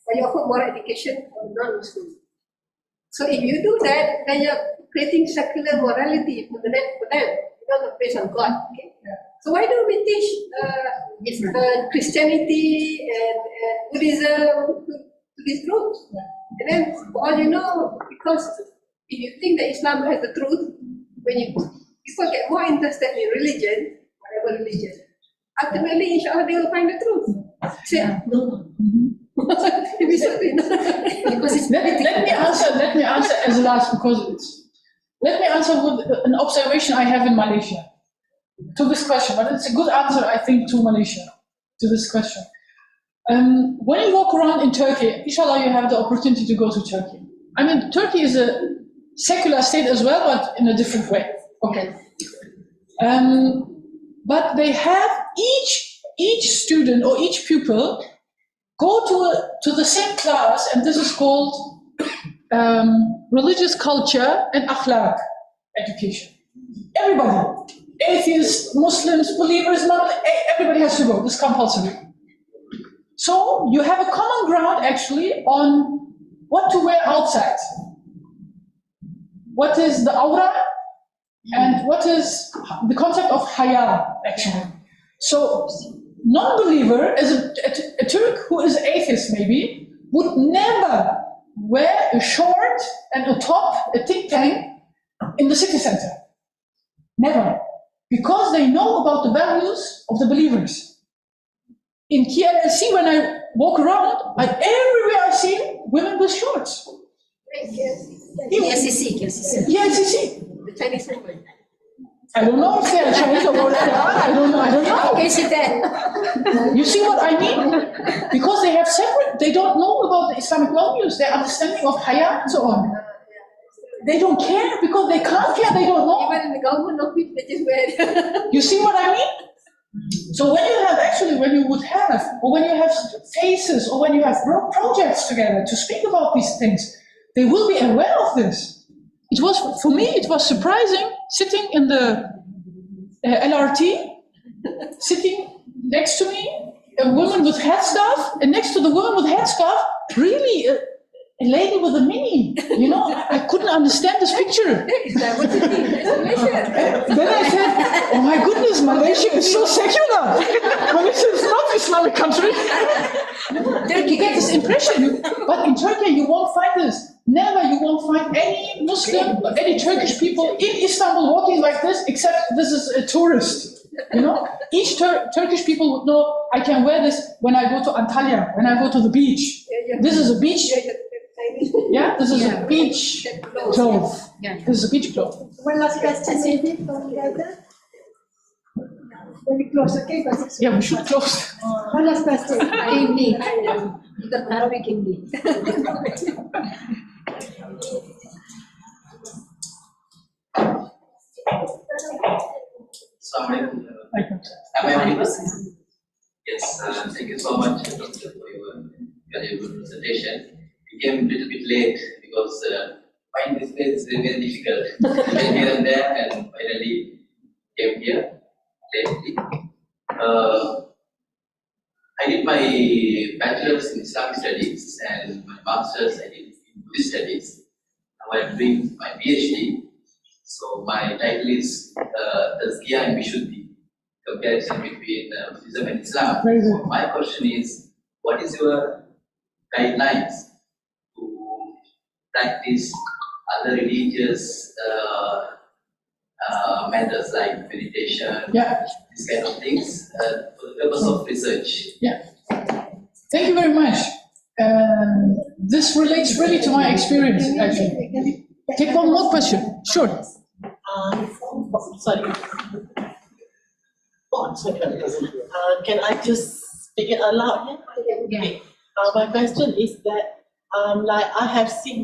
but you offer moral education for non-Muslims. So if you do that, then you're creating secular morality for them, not based on God. Okay? Yeah. So why don't we teach Christianity and Buddhism to these groups? Yeah. And then, for all you know, because if you think that Islam has the truth, when people get more interested in religion, whatever religion, ultimately, inshallah, they will find the truth. Say, no. Because let me answer as last, let me answer with an observation I have in Malaysia to this question, but it's a good answer, I think, to Malaysia, to this question. When you walk around in Turkey, inshallah, you have the opportunity to go to Turkey. I mean, Turkey is a secular state as well, but in a different way. Okay. But they have each student or each pupil go to the same class, and this is called religious culture and akhlaq education. Everybody, atheists, Muslims, believers, everybody has to go. This is compulsory. So you have a common ground actually on what to wear outside. What is the aura and what is the concept of haya actually. So non-believer, as a Turk who is atheist maybe, would never wear a short and a top, a thick tank in the city center. Never. Because they know about the values of the believers. In KLC, when I walk around, everywhere I see women with shorts. KLCC. The Chinese women. I don't know if they are Chinese or what they are. I don't know. Okay, sit there. You see what I mean? Because they have separate, they don't know about the Islamic values, their understanding of haya and so on. They don't care because they can't care, they don't know. Even in the government office, they just wear. You see what I mean? So when you have faces or when you have projects together to speak about these things, they will be aware of this. For me, it was surprising sitting in the LRT, sitting next to me, a woman with headscarf, and next to the woman with headscarf, really a lady with a mini. I couldn't understand this picture. Then I said, oh my goodness, Malaysia is so secular. Malaysia is not an Islamic country. You get this impression, but in Turkey you won't find this. Never, you won't find any Muslim or any Turkish people in Istanbul walking like this, except this is a tourist. You know, each Turkish people would know, I can wear this when I go to Antalya, when I go to the beach. This is a beach. Yeah, this is a beach cloth. Yeah. This is a beach cloth. One last question, maybe from the other. Very close, okay? Because it's Yeah, we should close. one last question. English. The Arabic English. Sorry. I can. Am I audible? Yes, thank you so much, Doctor, for your valuable presentation. We came a little bit late because finding this place is very difficult. We went here and there and finally came here lately. I did my bachelor's in Islamic studies and my master's I did in Buddhist studies. Now I'm doing my PhD. So my title is Tazkiyah and Vishuddhi, comparison between Buddhism and Islam. Very good. So my question is, what is your guidelines to practice other religious methods like meditation, Yeah. these kind of things, for the purpose of research? Yeah. Thank you very much. This relates really to my experience, actually. Take one more question. Sure. Sorry. Can I just speak it aloud here? Okay. My question is that, like I have seen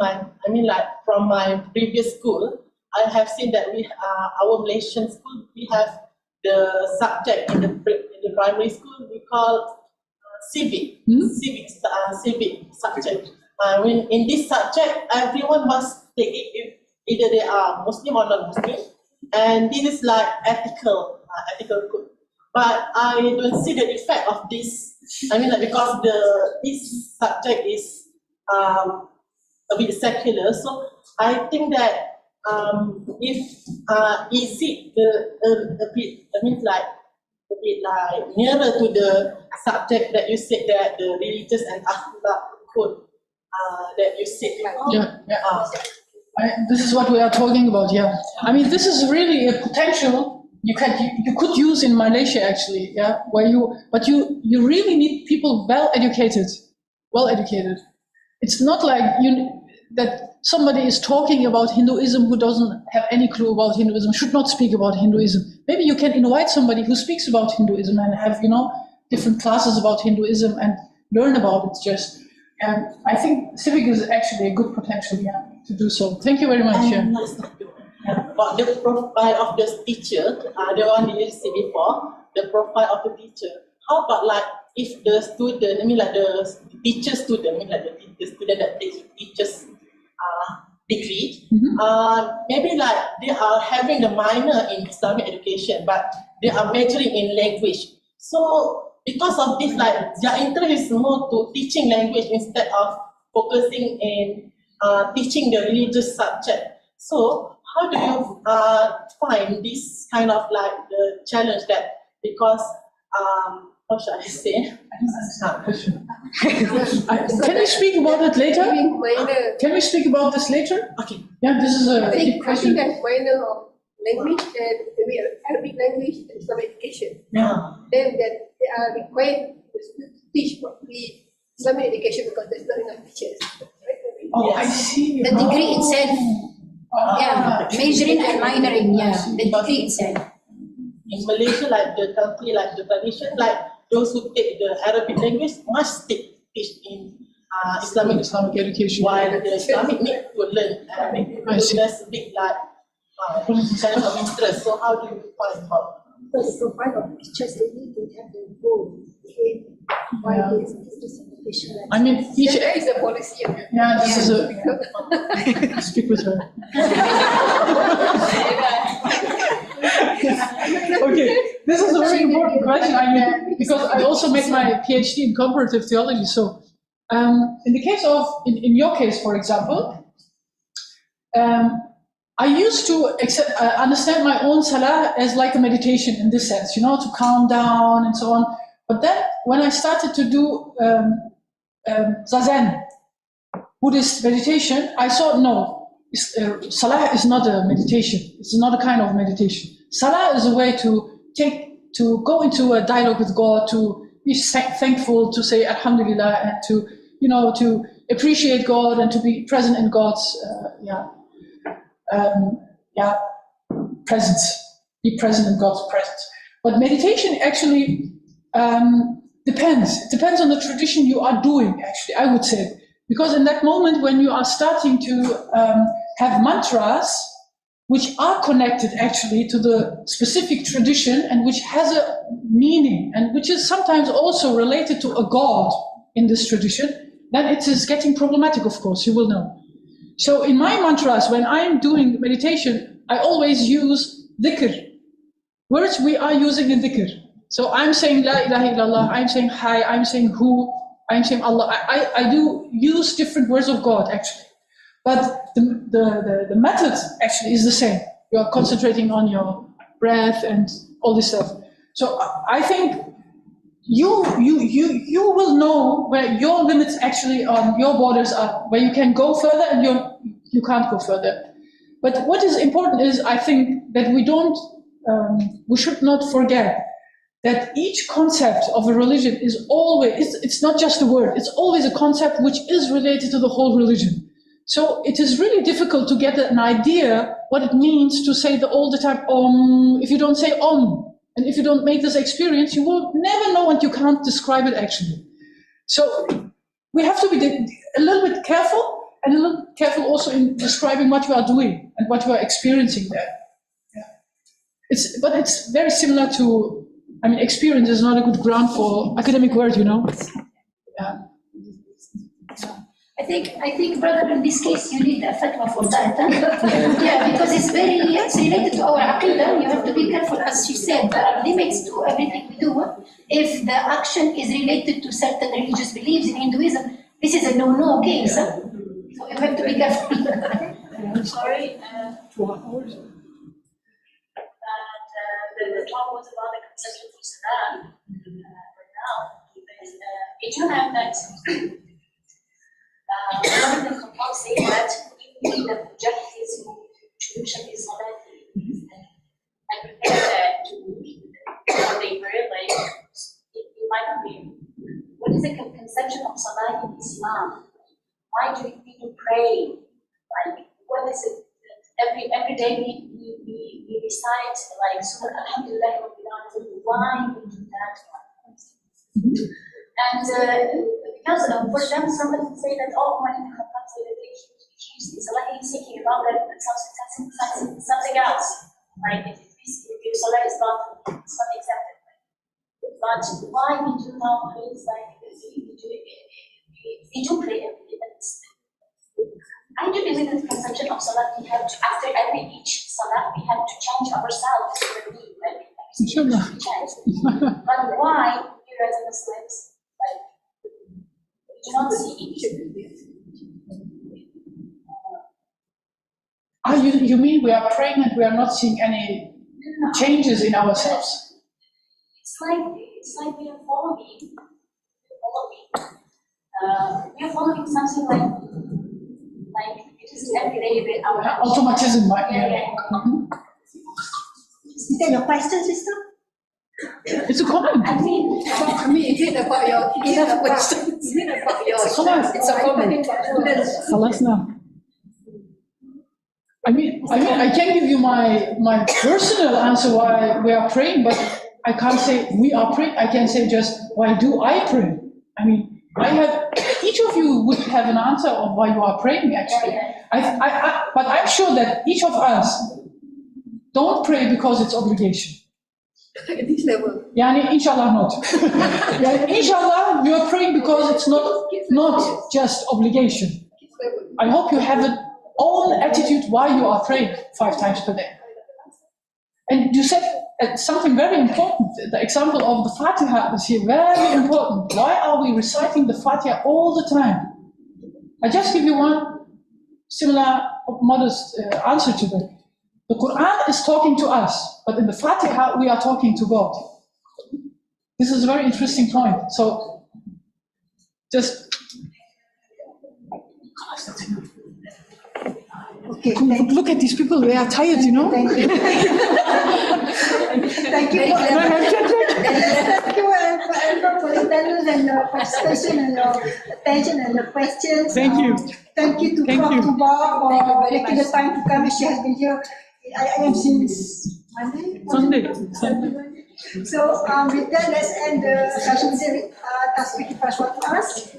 from my previous school, I have seen that our Malaysian school, we have the subject in the primary school we call civic subject. In this subject, everyone must take it, either they are Muslim or non-Muslim, and this is like ethical code. But I don't see the effect of this. Because this subject is a bit secular, so I think that is it a bit like nearer to the subject that you said, that the religious and akhlaq code that you said. This is what we are talking about, yeah. I mean, this is really a potential you could use in Malaysia, actually, yeah. But you really need people well educated. It's not like that somebody is talking about Hinduism who doesn't have any clue about Hinduism, should not speak about Hinduism. Maybe you can invite somebody who speaks about Hinduism and have, different classes about Hinduism and learn about it just. And I think civic is actually a good potential, yeah, to do so. Thank you very much. Yeah. About the profile of the teacher, the one you said before, the profile of the teacher. How about like if the student, the teacher student, the student that takes teacher's degree, maybe like they are having the minor in Islamic education, but they are majoring in language. So because of this, like their interest is more to teaching language instead of focusing in teaching the religious subject. So how do you find this kind of like the challenge that, because how should I say? Can we speak about it later? Can we speak about this later? Okay. Yeah, this is a I big think question. that minor of language and maybe Arabic language and Islamic education. Yeah. Then that they are required to teach properly Islamic education because there's not enough teachers. Right? Oh, I see. The degree itself, yeah, majoring and minoring, yeah, the degree itself. In Malaysia, like the country, like the tradition, like those who take the Arabic language must teach in Islamic education. while the Islamic need to learn Arabic. I see. So that's a big like kind of interest. So how do you find out? So the profile of teachers, they need to have the goal, aim, why they is education. I mean, each, There is a policy. yeah, this is a, speak with her. Okay, this is a very important question. I mean, because I also made my PhD in comparative theology. So, in the case of, in your case, for example, I used to understand my own salah as like a meditation in this sense, to calm down and so on. But then, when I started to do zazen, Buddhist meditation, I saw no, salah is not a meditation. It's not a kind of meditation. Salah is a way to take to go into a dialogue with God, to be thankful, to say Alhamdulillah, and to, to appreciate God and to be present in God's, presence. Be present in God's presence. But meditation actually depends. It depends on the tradition you are doing, actually, I would say. Because in that moment when you are starting to have mantras, which are connected actually to the specific tradition and which has a meaning and which is sometimes also related to a god in this tradition, then it is getting problematic, of course, you will know. So in my mantras, when I'm doing meditation, I always use dhikr, words we are using in dhikr. So I'm saying La ilaha illallah, I'm saying Hi, I'm saying Hu, I'm saying Allah. I do use different words of God, actually. But the method actually is the same. You are concentrating on your breath and all this stuff. So I think you will know where your limits actually on your borders are, where you can go further and you can't go further. But what is important is, I think, that we should not forget that each concept of a religion is always, it's not just a word, it's always a concept which is related to the whole religion. So it is really difficult to get an idea what it means to say all the time Om. If you don't say Om, and if you don't make this experience, you will never know and you can't describe it actually. So we have to be a little bit careful, and a little careful also in describing what you are doing and what you are experiencing there. Yeah. But it's very similar to, experience is not a good ground for academic word, Yeah. I think, brother, in this case, you need a fatwa for that. Yeah, because it's related to our aqidah. You have to be careful, as she said, there are limits to everything we do. If the action is related to certain religious beliefs in Hinduism, this is a no-no case. So you have to be careful. Sorry. The talk was about the conception for Salah for now, because we do have that. One of the compounds say that even the objective solution is Salah, and prepare to they prayer, like it might be. What is the conception of Salah in Islam? Why do people pray? Like, what is it? Every day we recite like Surah Alhamdulillah Rabbil Alamin. Why we do that one? And because for them, someone would say that, oh, when it comes to the issues, it's like he's thinking about that something else. Like if Salah is not accepted. But why we do not pray? Like we do pray every day. I do believe in the conception of Salah. We have to, after each Salah, we have to change ourselves to the need, right? But why, you as Muslims, like, we do not see it? You mean we are praying and we are not seeing any changes in ourselves? It's like we are following. We are following something like it is every day with our automatism, right? Yeah. Is that your question, sister? It's a comment. I mean, is it about your question? Is it about your comment? It's a comment. Salasna. I can give you my personal answer why we are praying, but I can't say we are praying. I can say just why do I pray? Each of you would have an answer of why you are praying, actually. But I'm sure that each of us don't pray because it's obligation. At this level. Yani, inshallah not. Inshallah, you are praying because it's not just obligation. I hope you have an own attitude why you are praying 5 times per day. And you said something very important. The example of the Fatiha is here very important. Why are we reciting the Fatiha all the time? I just give you one similar, modest answer to that. The Quran is talking to us, but in the Fatiha we are talking to God. This is a very interesting point. So, just Okay, look at these people. They are tired, Thank you. Thank Thank you for attendance and your participation and your attention and your questions. Thank you. Thank you to Thank Prof. you. Tuba Thank you for very making the much. time to come. She has been here, I am since Monday. Sunday. So with that, let's end the session series. Tasbih Paswat to us.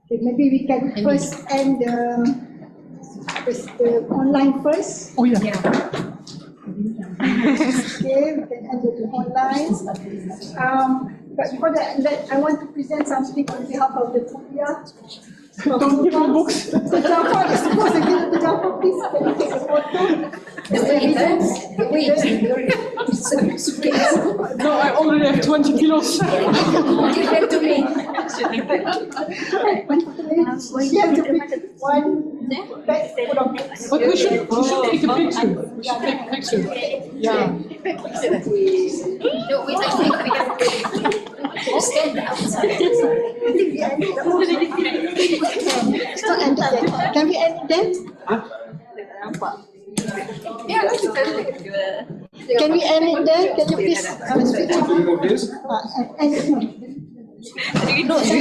Okay, maybe we can first end the online first. Oh yeah. Okay, we can end it online. But before that, I want to present something on behalf of the Kupiah. Don't give me books. The Jaffa is supposed to give it to Jaffa, please. Can you take a photo? Wait, suitcase. No, I already have 20 kilos. Give them to me. You have to pick one bag full of books. But we should take a picture. We should take a picture. Yeah. No, wait, I think we have to stand outside. So end it then. Can we end it then? Can we end it then? Can you please switch on? End it. No.